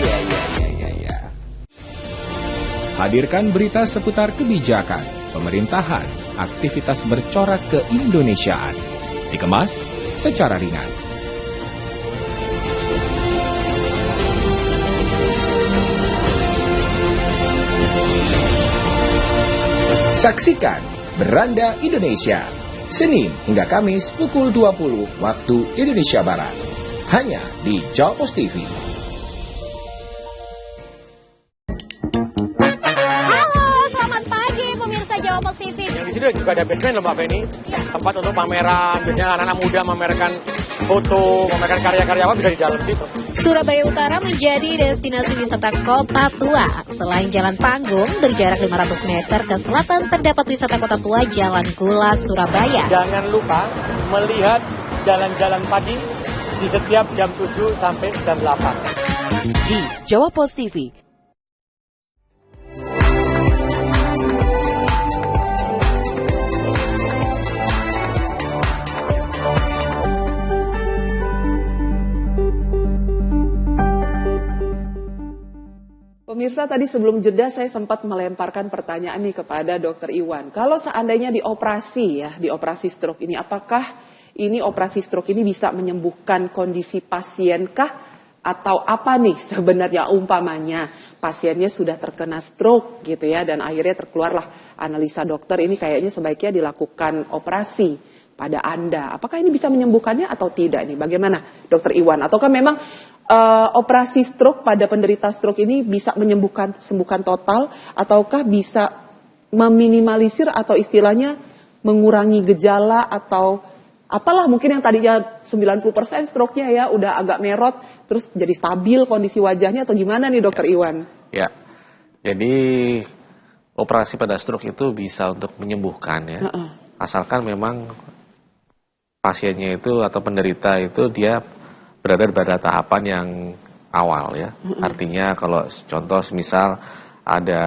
Hadirkan berita seputar kebijakan, pemerintahan, aktivitas bercorak keindonesiaan. Dikemas secara ringan. Saksikan Beranda Indonesia, Senin hingga Kamis pukul 20 waktu Indonesia Barat. Hanya di Jawa Post TV. Halo, selamat pagi pemirsa Jawa Post TV. Yang di sini juga ada basement loh Mbak Feni. Tempat untuk pameran, biasanya anak-anak muda memamerkan foto, memamerkan karya-karya apa bisa di dalam situ. Surabaya Utara menjadi destinasi wisata kota tua. Selain Jalan Panggung, berjarak 500 meter ke selatan terdapat wisata kota tua Jalan Gula, Surabaya. Jangan lupa melihat jalan-jalan pagi di setiap jam 7 sampai jam 8. Di Jawa Post TV. Pemirsa, tadi sebelum jeda saya sempat melemparkan pertanyaan nih kepada Dr. Iwan. Kalau seandainya di operasi stroke ini, apakah ini operasi stroke ini bisa menyembuhkan kondisi pasien kah? Atau apa nih sebenarnya umpamanya pasiennya sudah terkena stroke gitu ya, dan akhirnya terkeluarlah analisa dokter ini kayaknya sebaiknya dilakukan operasi pada Anda. Apakah ini bisa menyembuhkannya atau tidak nih? Bagaimana Dr. Iwan? Ataukah memang operasi stroke pada penderita stroke ini bisa sembuhkan total, ataukah bisa meminimalisir atau istilahnya mengurangi gejala atau apalah mungkin yang tadinya 90% stroke-nya ya udah agak merot terus jadi stabil kondisi wajahnya, atau gimana nih Dr. Iwan? Ya, jadi operasi pada stroke itu bisa untuk menyembuhkan ya, asalkan memang pasiennya itu atau penderita itu dia berada pada tahapan yang awal ya. Artinya kalau contoh misal ada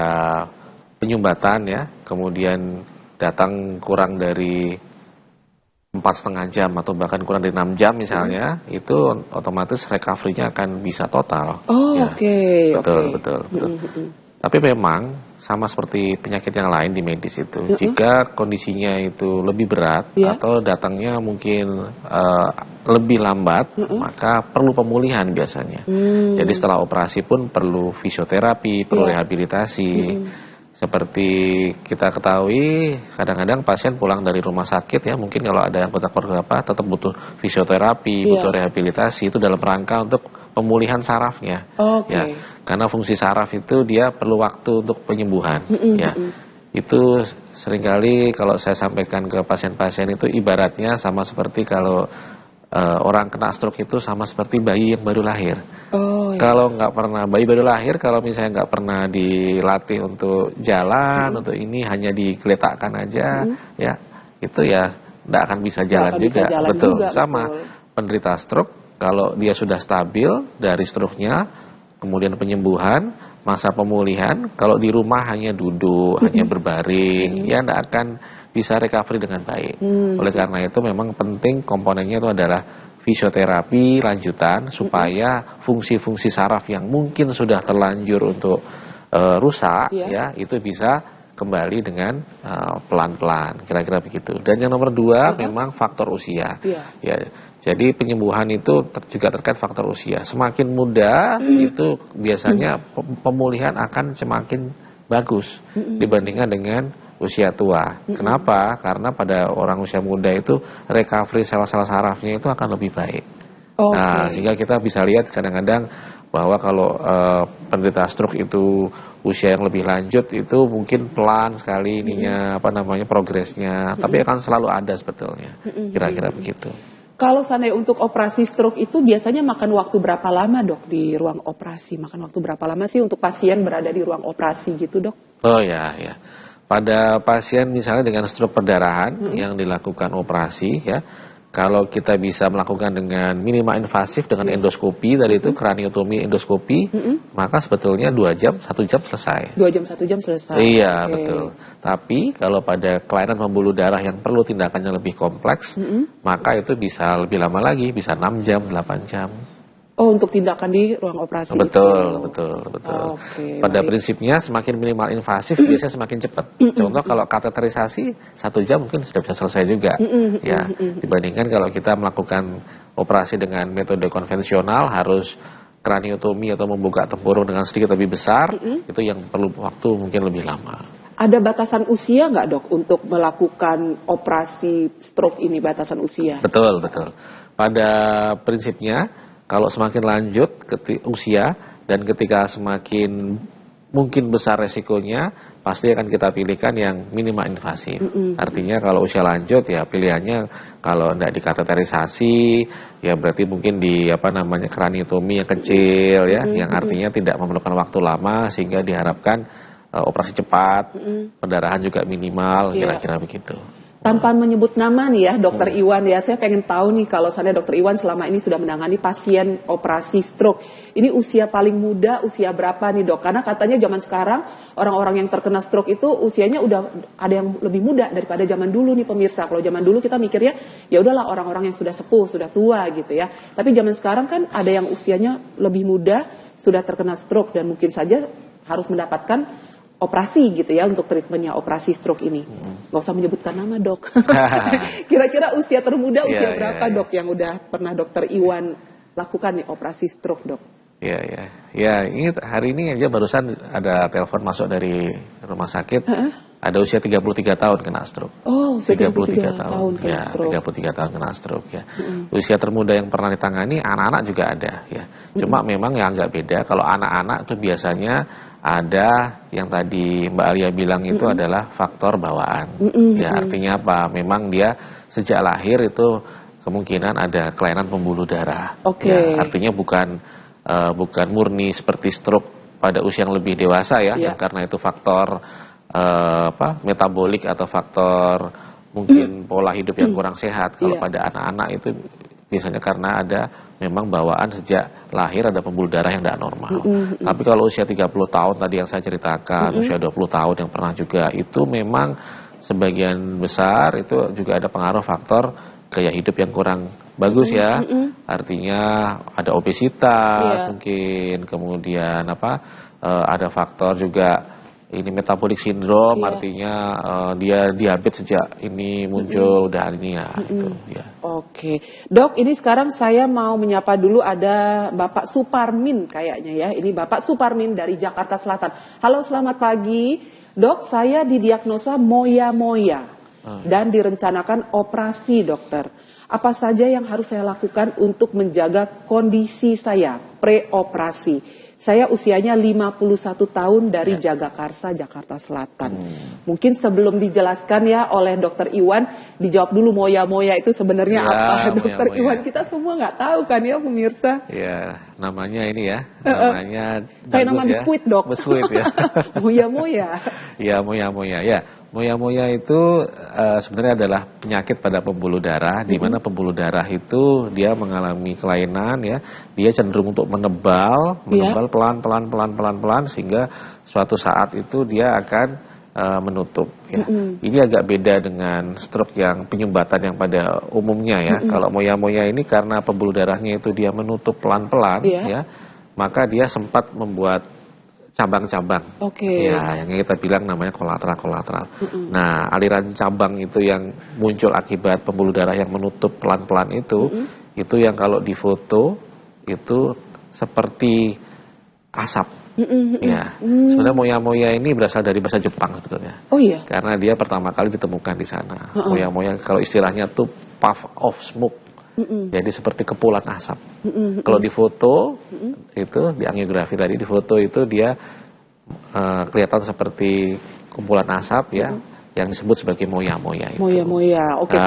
penyumbatan ya, kemudian datang kurang dari 4,5 jam atau bahkan kurang dari 6 jam misalnya, itu otomatis recovery-nya akan bisa total. Oh, ya. Betul. Tapi memang sama seperti penyakit yang lain di medis itu, jika kondisinya itu lebih berat atau datangnya mungkin lebih lambat, maka perlu pemulihan biasanya. Jadi setelah operasi pun perlu fisioterapi, perlu rehabilitasi. Seperti kita ketahui, kadang-kadang pasien pulang dari rumah sakit ya, mungkin kalau ada yang kotak-kotak tetap butuh fisioterapi, butuh rehabilitasi, itu dalam rangka untuk pemulihan sarafnya. Ya, karena fungsi saraf itu dia perlu waktu untuk penyembuhan. Ya, itu seringkali kalau saya sampaikan ke pasien-pasien itu ibaratnya sama seperti kalau orang kena stroke itu sama seperti bayi yang baru lahir. Kalau nggak pernah, bayi baru lahir, kalau misalnya nggak pernah dilatih untuk jalan, untuk ini hanya digeletakkan aja, ya itu ya nggak akan bisa jalan juga. Betul. Sama penderita stroke, kalau dia sudah stabil dari stroke-nya, kemudian penyembuhan, masa pemulihan, kalau di rumah hanya duduk, hanya berbaring, ya nggak akan bisa recovery dengan baik. Oleh karena itu memang penting komponennya itu adalah fisioterapi lanjutan supaya fungsi-fungsi saraf yang mungkin sudah terlanjur untuk rusak ya itu bisa kembali dengan pelan-pelan, kira-kira begitu. Dan yang nomor 2 memang faktor usia. Ya, jadi penyembuhan itu juga terkait faktor usia. Semakin muda itu biasanya pemulihan akan semakin bagus dibandingkan dengan usia tua. Kenapa? Karena pada orang usia muda itu recovery sel-sel sarafnya itu akan lebih baik. Nah, sehingga kita bisa lihat kadang-kadang bahwa kalau penderita stroke itu usia yang lebih lanjut itu mungkin pelan sekali ininya progresnya, tapi akan selalu ada sebetulnya. Kira-kira begitu. Kalau seandainya untuk operasi stroke itu biasanya makan waktu berapa lama dok di ruang operasi? Makan waktu berapa lama sih untuk pasien berada di ruang operasi gitu dok? Oh ya. Pada pasien misalnya dengan stroke perdarahan yang dilakukan operasi ya, Kalau kita bisa melakukan dengan minimal invasif dengan endoskopi dari itu craniotomi endoskopi, maka sebetulnya 2 jam, 1 jam selesai. 2 jam, 1 jam selesai. Iya, Oke. betul. Tapi kalau pada kelainan pembuluh darah yang perlu tindakannya lebih kompleks, maka itu bisa lebih lama lagi, bisa 6 jam, 8 jam. Oh, untuk tindakan di ruang operasi Betul, itu. betul. Oke, Pada baik. prinsipnya semakin minimal invasif biasanya semakin cepat. Contoh kalau kateterisasi 1 jam mungkin sudah bisa selesai juga. Ya, dibandingkan kalau kita melakukan operasi dengan metode konvensional harus kraniotomi atau membuka tempurung dengan sedikit lebih besar, itu yang perlu waktu mungkin lebih lama. Ada batasan usia nggak, Dok, untuk melakukan operasi stroke ini, batasan usia? Betul. Pada prinsipnya kalau semakin lanjut usia dan ketika semakin mungkin besar resikonya, pasti akan kita pilihkan yang minimal invasif. Artinya kalau usia lanjut ya pilihannya kalau tidak dikateterisasi ya berarti mungkin di kraniotomi yang kecil ya, yang artinya tidak memerlukan waktu lama sehingga diharapkan operasi cepat, pendarahan juga minimal, kira-kira begitu. Tanpa menyebut nama nih ya, Dokter Iwan ya, saya pengen tahu nih kalau seandainya Dokter Iwan selama ini sudah menangani pasien operasi stroke. Ini usia paling muda, usia berapa nih, Dok? Karena katanya zaman sekarang orang-orang yang terkena stroke itu usianya udah ada yang lebih muda daripada zaman dulu nih pemirsa. Kalau zaman dulu kita mikirnya ya udahlah orang-orang yang sudah sepuh, sudah tua gitu ya. Tapi zaman sekarang kan ada yang usianya lebih muda sudah terkena stroke dan mungkin saja harus mendapatkan operasi gitu ya untuk treatmentnya operasi stroke ini. Nggak usah menyebutkan nama, Dok. Kira-kira usia termuda usia berapa, Dok, yang udah pernah Dokter Iwan lakukan nih operasi stroke, Dok? Ya, ini hari ini aja barusan ada telepon masuk dari rumah sakit. Ada usia 33 tahun kena stroke. Oh, usia 33 tahun kena ya, stroke. 33 tahun kena stroke ya. Usia termuda yang pernah ditangani anak-anak juga ada ya. Cuma memang yang agak beda kalau anak-anak itu biasanya ada yang tadi Mbak Alia bilang itu adalah faktor bawaan. Ya, artinya apa? Memang dia sejak lahir itu kemungkinan ada kelainan pembuluh darah. Ya, artinya bukan murni seperti stroke pada usia yang lebih dewasa ya, karena itu faktor metabolik atau faktor mungkin pola hidup yang kurang sehat. Kalau pada anak-anak itu biasanya karena ada memang bawaan sejak lahir ada pembuluh darah yang tidak normal. Tapi kalau usia 30 tahun tadi yang saya ceritakan, usia 20 tahun yang pernah juga, itu memang sebagian besar itu juga ada pengaruh faktor gaya hidup yang kurang bagus ya. Artinya ada obesitas mungkin, kemudian ada faktor juga ini metabolic syndrome, artinya dia diabetes sejak ini muncul udah ini ya. Itu, ya. Oke, Dok, ini sekarang saya mau menyapa dulu ada Bapak Suparmin kayaknya ya. Ini Bapak Suparmin dari Jakarta Selatan. Halo, selamat pagi, Dok. Saya didiagnosa moya-moya dan direncanakan operasi, dokter. Apa saja yang harus saya lakukan untuk menjaga kondisi saya pre-operasi? Saya usianya 51 tahun dari Jagakarsa, Jakarta Selatan. Mungkin sebelum dijelaskan ya oleh Dokter Iwan, dijawab dulu moya-moya itu sebenarnya apa. Dokter Iwan, kita semua nggak tahu kan ya pemirsa. Ya, namanya ini ya, namanya kayak nama biskuit, Dok. Biskuit ya. Moya-moya. Ya, moya-moya ya. Moya-moya itu sebenarnya adalah penyakit pada pembuluh darah, di mana pembuluh darah itu dia mengalami kelainan ya, dia cenderung untuk menebal pelan-pelan sehingga suatu saat itu dia akan menutup ya. Ini agak beda dengan stroke yang penyumbatan yang pada umumnya ya. Kalau moya-moya ini karena pembuluh darahnya itu dia menutup pelan-pelan ya, maka dia sempat membuat cabang-cabang. Ya, yang kita bilang namanya kolateral. Nah, aliran cabang itu yang muncul akibat pembuluh darah yang menutup pelan-pelan itu yang kalau difoto itu seperti asap. Ya, sebenarnya moya-moya ini berasal dari bahasa Jepang sebetulnya. Oh iya. Karena dia pertama kali ditemukan di sana. Moya-moya kalau istilahnya tuh puff of smoke. Jadi seperti kepulan asap. Kalau di foto itu di angiografi tadi di foto itu dia kelihatan seperti kumpulan asap ya, yang disebut sebagai moya-moya itu. Moya-moya. Oke,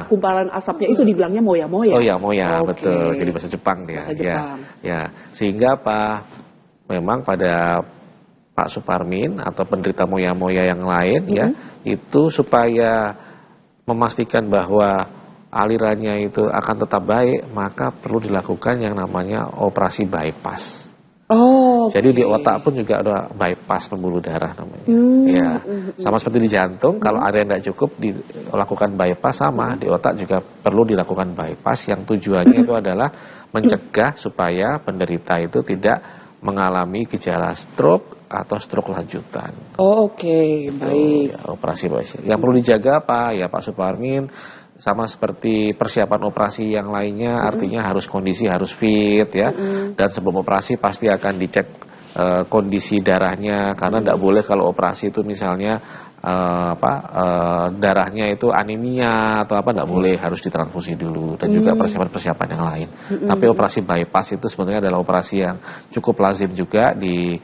kumpalan asapnya itu dibilangnya moya-moya. Oh ya, moya, betul. Jadi bahasa Jepang dia. Bahasa Jepang. Ya. Sehingga memang pada Pak Suparmin atau penderita moya-moya yang lain ya, itu supaya memastikan bahwa alirannya itu akan tetap baik, maka perlu dilakukan yang namanya operasi bypass. Jadi di otak pun juga ada bypass pembuluh darah namanya. Ya, sama seperti di jantung, kalau area yang tidak cukup dilakukan bypass, sama di otak juga perlu dilakukan bypass yang tujuannya itu adalah mencegah supaya penderita itu tidak mengalami gejala stroke atau stroke lanjutan. Baik. Ya, operasi bypass. Yang perlu dijaga apa? Ya Pak Suparmin, sama seperti persiapan operasi yang lainnya, artinya kondisi harus fit ya. Dan sebelum operasi pasti akan dicek kondisi darahnya, karena tidak boleh kalau operasi itu misalnya darahnya itu anemia atau apa, tidak boleh, harus ditransfusi dulu, dan juga persiapan-persiapan yang lain. Tapi operasi bypass itu sebenarnya adalah operasi yang cukup lazim juga di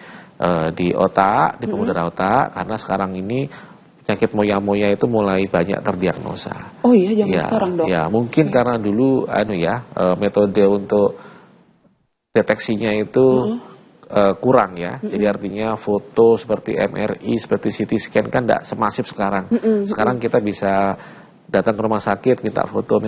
otak, di pembuluh darah otak, karena sekarang ini penyakit moya-moya itu mulai banyak terdiagnosa. Sekarang, Dok. Ya, mungkin karena dulu metode untuk deteksinya itu kurang ya. Jadi artinya foto seperti MRI, seperti CT scan kan tidak semasif sekarang. Sekarang kita bisa datang ke rumah sakit, minta foto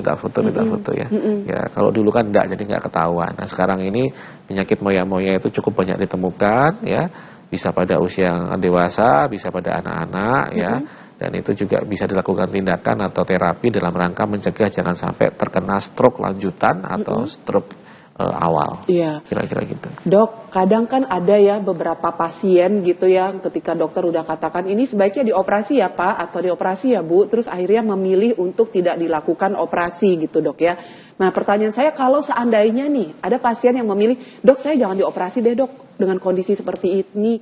ya. Ya, kalau dulu kan tidak, jadi nggak ketahuan. Nah, sekarang ini penyakit moya-moya itu cukup banyak ditemukan ya. Bisa pada usia yang dewasa, bisa pada anak-anak ya, dan itu juga bisa dilakukan tindakan atau terapi dalam rangka mencegah jangan sampai terkena stroke lanjutan atau stroke awal. Kira-kira gitu. Dok, kadang kan ada ya beberapa pasien gitu ya, ketika dokter udah katakan ini sebaiknya dioperasi ya Pak atau dioperasi ya Bu, terus akhirnya memilih untuk tidak dilakukan operasi gitu Dok ya. Nah pertanyaan saya, kalau seandainya nih ada pasien yang memilih, dok saya jangan dioperasi deh dok dengan kondisi seperti ini,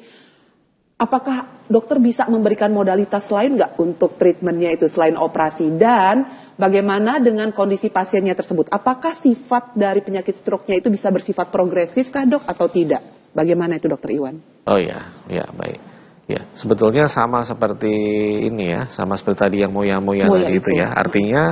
apakah dokter bisa memberikan modalitas lain nggak untuk treatmentnya itu selain operasi? Dan bagaimana dengan kondisi pasiennya tersebut? Apakah sifat dari penyakit stroke-nya itu bisa bersifat progresif kah dok atau tidak? Bagaimana itu dokter Iwan? Oh ya baik. Ya, sebetulnya sama seperti ini ya, sama seperti tadi yang moya-moya tadi itu ya. Artinya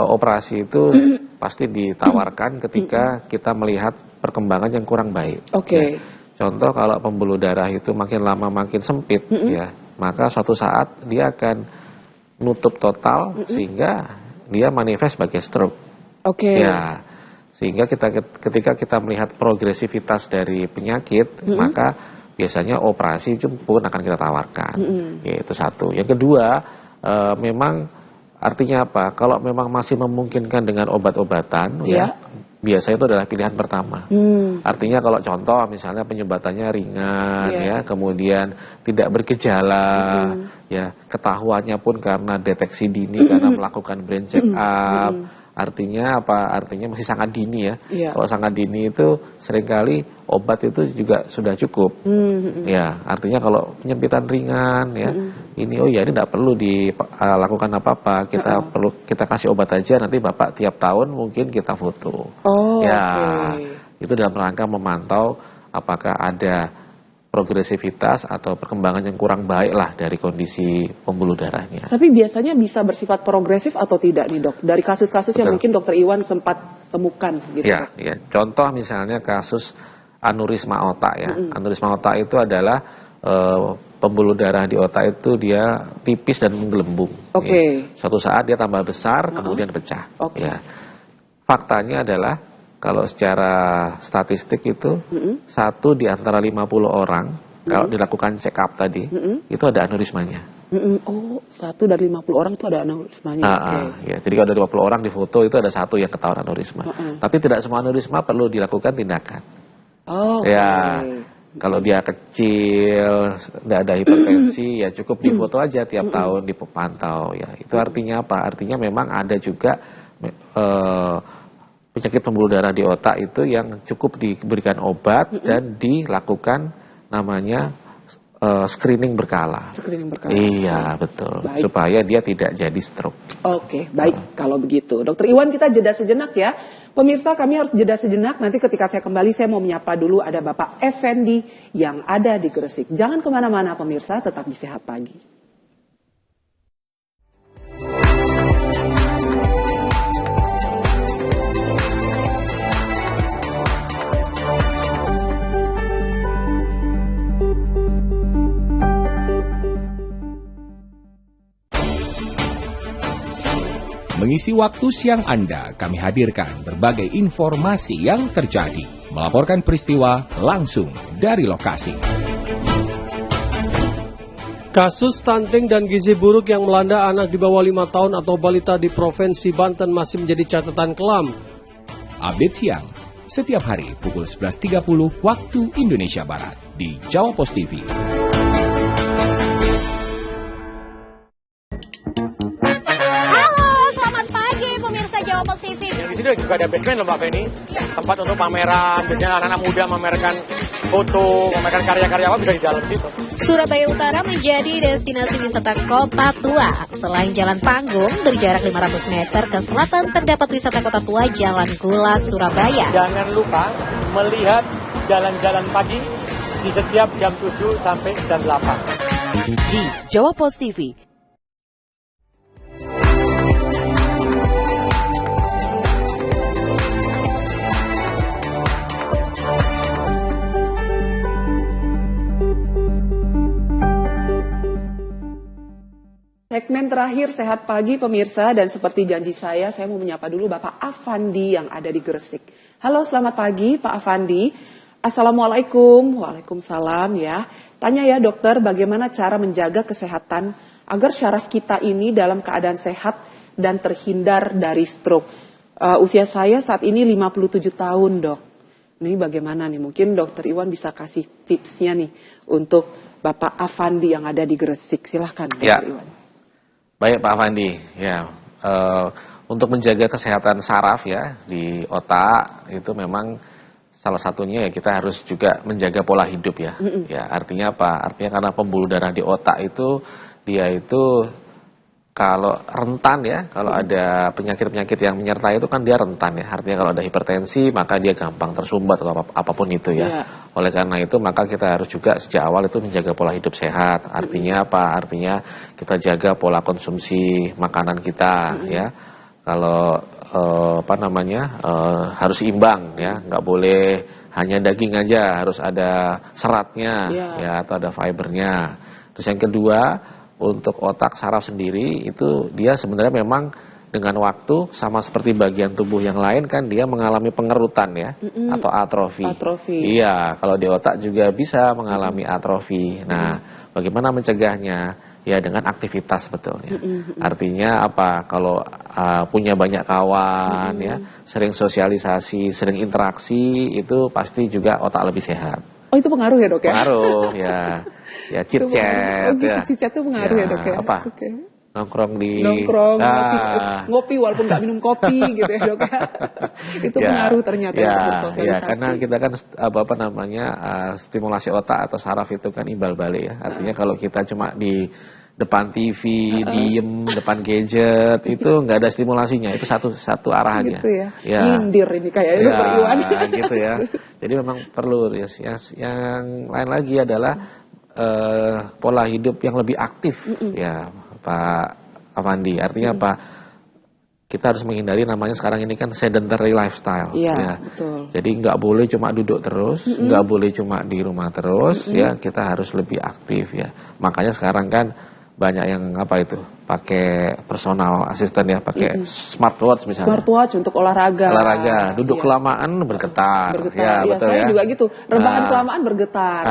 operasi itu pasti ditawarkan ketika kita melihat perkembangan yang kurang baik. Ya. Contoh kalau pembuluh darah itu makin lama makin sempit ya, maka suatu saat dia akan nutup total sehingga dia manifest sebagai stroke. Ya. Sehingga ketika kita melihat progresivitas dari penyakit, maka biasanya operasi pun akan kita tawarkan. Ya, itu satu. Yang kedua, memang artinya apa? Kalau memang masih memungkinkan dengan obat-obatan, ya biasanya itu adalah pilihan pertama. Artinya kalau contoh misalnya penyumbatannya ringan, ya, kemudian tidak bergejala, ya, ketahuannya pun karena deteksi dini, karena melakukan brain check up. Artinya apa? Artinya masih sangat dini ya. Kalau sangat dini itu seringkali obat itu juga sudah cukup. Ya, artinya kalau penyempitan ringan ya, ini tidak perlu dilakukan apa-apa. Kita kasih obat aja, nanti Bapak tiap tahun mungkin kita foto. Itu dalam rangka memantau apakah ada progresivitas atau perkembangan yang kurang baik lah dari kondisi pembuluh darahnya. Tapi biasanya bisa bersifat progresif atau tidak nih dok? Dari kasus-kasus yang mungkin dokter Iwan sempat temukan gitu. Ya. Contoh misalnya kasus aneurisma otak ya. Aneurisma otak itu adalah pembuluh darah di otak itu dia tipis dan menggelembung. Ya. Suatu saat dia tambah besar, kemudian pecah. Ya. Faktanya adalah kalau secara statistik itu, 1 di antara 50 orang, kalau dilakukan check up tadi, itu ada aneurismanya. 1 dari 50 orang itu ada aneurismanya. Ya, jadi kalau dari 50 orang di foto itu ada 1 yang ketahuan aneurisma. Tapi tidak semua aneurisma perlu dilakukan tindakan. Kalau dia kecil, tidak ada hipertensi, ya cukup difoto aja tiap tahun, dipantau. Ya, itu artinya apa? Artinya memang ada juga penyakit pembuluh darah di otak itu yang cukup diberikan obat dan dilakukan namanya screening berkala. Iya, betul. Baik. Supaya dia tidak jadi stroke. Baik kalau begitu. Dokter Iwan, kita jeda sejenak ya. Pemirsa, kami harus jeda sejenak. Nanti ketika saya kembali, saya mau menyapa dulu ada Bapak Effendi yang ada di Gresik. Jangan kemana-mana pemirsa, tetap di Sehat Pagi. Mengisi waktu siang Anda, kami hadirkan berbagai informasi yang terjadi. Melaporkan peristiwa langsung dari lokasi. Kasus stunting dan gizi buruk yang melanda anak di bawah 5 tahun atau balita di Provinsi Banten masih menjadi catatan kelam. Update siang, setiap hari pukul 11.30 waktu Indonesia Barat di Jawa Pos TV. Di sini juga ada basement loh Mbak Feni, tempat untuk pameran, biasanya anak-anak muda memamerkan foto, memamerkan karya-karya apa bisa di dalam situ. Surabaya Utara menjadi destinasi wisata kota tua. Selain Jalan Panggung, berjarak 500 meter ke selatan terdapat wisata kota tua Jalan Gula, Surabaya. Jangan lupa melihat jalan-jalan pagi di setiap jam 7 sampai jam 8. Di Jawa Pos TV. Segmen terakhir Sehat Pagi pemirsa, dan seperti janji saya mau menyapa dulu Bapak Afandi yang ada di Gresik. Halo, selamat pagi Pak Afandi. Assalamualaikum. Waalaikumsalam ya. Tanya ya dokter, bagaimana cara menjaga kesehatan agar syaraf kita ini dalam keadaan sehat dan terhindar dari stroke. Usia saya saat ini 57 tahun dok. Ini bagaimana nih? Mungkin dokter Iwan bisa kasih tipsnya nih untuk Bapak Afandi yang ada di Gresik. Silahkan dokter Iwan. Baik Pak Afandi, ya untuk menjaga kesehatan saraf ya di otak itu memang salah satunya ya kita harus juga menjaga pola hidup ya. Ya artinya apa? Artinya karena pembuluh darah di otak itu dia itu kalau rentan ya, kalau ada penyakit-penyakit yang menyertai itu kan dia rentan ya. Artinya kalau ada hipertensi maka dia gampang tersumbat atau apapun itu ya. Oleh karena itu maka kita harus juga sejak awal itu menjaga pola hidup sehat. Artinya apa? Artinya kita jaga pola konsumsi makanan kita ya. Kalau harus imbang ya, nggak boleh hanya daging aja, harus ada seratnya ya atau ada fibernya. Terus yang kedua, untuk otak saraf sendiri itu dia sebenarnya memang dengan waktu sama seperti bagian tubuh yang lain kan dia mengalami pengerutan ya atau atrofi. Iya, kalau di otak juga bisa mengalami atrofi. Nah, bagaimana mencegahnya? Ya dengan aktivitas sebetulnya. Artinya apa? Kalau punya banyak kawan ya, sering sosialisasi, sering interaksi itu pasti juga otak lebih sehat. Oh itu pengaruh ya dok ya? Pengaruh ya. Ya chit-chat ya. Chit-chat itu pengaruh ya dok ya? Apa? Nongkrong ngopi walaupun nggak minum kopi gitu ya dok ya. Itu pengaruh ternyata untuk bersosialisasi. Ya karena kita kan stimulasi otak atau saraf itu kan imbal balik ya. Artinya kalau kita cuma di depan TV, diem, depan gadget, itu nggak ada stimulasinya, itu satu arah aja. Gitu ya, nyindir ini kayaknya Pak Iwan. Gitu ya, jadi memang perlu ya. Yang lain lagi adalah pola hidup yang lebih aktif ya Pak Afandi. Artinya apa? Kita harus menghindari namanya sekarang ini kan sedentary lifestyle. Ya. Betul. Jadi nggak boleh cuma duduk terus, nggak boleh cuma di rumah terus, ya kita harus lebih aktif ya. Makanya sekarang kan banyak yang pakai personal assistant ya, pakai smartwatch misalnya. Smartwatch untuk olahraga. Duduk kelamaan bergetar. Ya, betul saya ya. juga gitu. Rebahan kelamaan bergetar.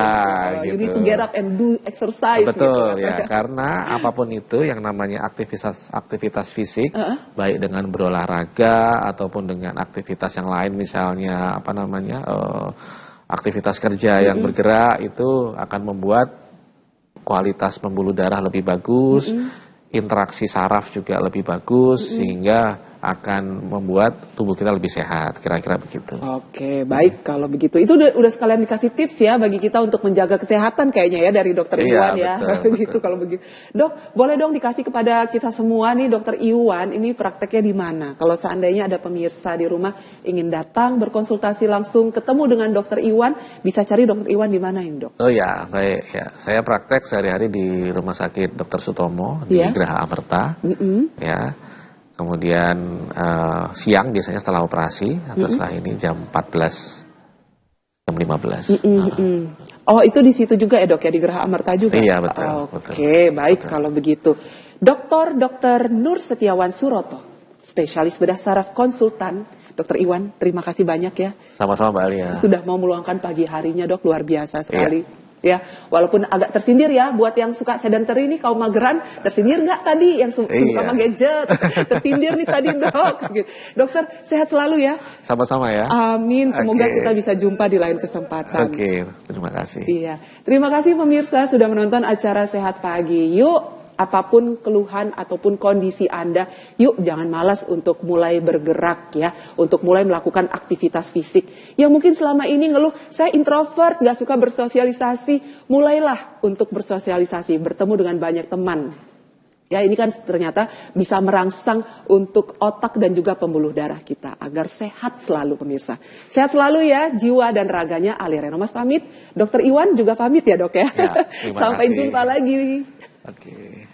Gitu. You need to get up and do exercise. Betul gitu. ya, karena apapun itu yang namanya aktivitas fisik, baik dengan berolahraga ataupun dengan aktivitas yang lain misalnya aktivitas kerja yang bergerak itu akan membuat kualitas pembuluh darah lebih bagus, interaksi saraf juga lebih bagus, sehingga akan membuat tubuh kita lebih sehat, kira-kira begitu. Oke, baik kalau begitu. Itu udah sekalian dikasih tips ya bagi kita untuk menjaga kesehatan kayaknya ya dari Dokter Iwan ya. Begitu kalau begitu. Dok, boleh dong dikasih kepada kita semua nih Dokter Iwan, ini prakteknya di mana? Kalau seandainya ada pemirsa di rumah ingin datang berkonsultasi langsung ketemu dengan Dokter Iwan, bisa cari Dokter Iwan di mana ini, Dok? Oh ya, baik ya. Saya praktek sehari-hari di Rumah Sakit Dr. Sutomo di Geraha Amerta. Ya. Kemudian siang biasanya setelah operasi atau setelah ini jam 14, jam 15. Oh itu di situ juga ya dok ya, di Geraha Amerta juga? Iya betul. Oke, baik betul. Kalau begitu. Dr. Nur Setiawan Suroto. spesialis bedah saraf konsultan, Dr. Iwan. Terima kasih banyak ya. Sama-sama Mbak Alia. Sudah mau meluangkan pagi harinya Dok, luar biasa sekali. Ya, walaupun agak tersindir ya buat yang suka sedentary ini, kaum mageran, tersindir nggak tadi yang suka sama gadget? Tersindir nih tadi Dok. Gitu. Dokter, sehat selalu ya. Sama-sama ya. Amin, semoga kita bisa jumpa di lain kesempatan. Oke, terima kasih. Iya, terima kasih pemirsa sudah menonton acara Sehat Pagi. Yuk, apapun keluhan ataupun kondisi Anda, yuk jangan malas untuk mulai bergerak ya, untuk mulai melakukan aktivitas fisik. Yang mungkin selama ini ngeluh, saya introvert, gak suka bersosialisasi, mulailah untuk bersosialisasi, bertemu dengan banyak teman. Ya, ini kan ternyata bisa merangsang untuk otak dan juga pembuluh darah kita agar sehat selalu pemirsa. Sehat selalu ya, jiwa dan raganya. Alia Renomas pamit, Dr. Iwan juga pamit ya Dok ya. Ya, Sampai jumpa lagi. Oke.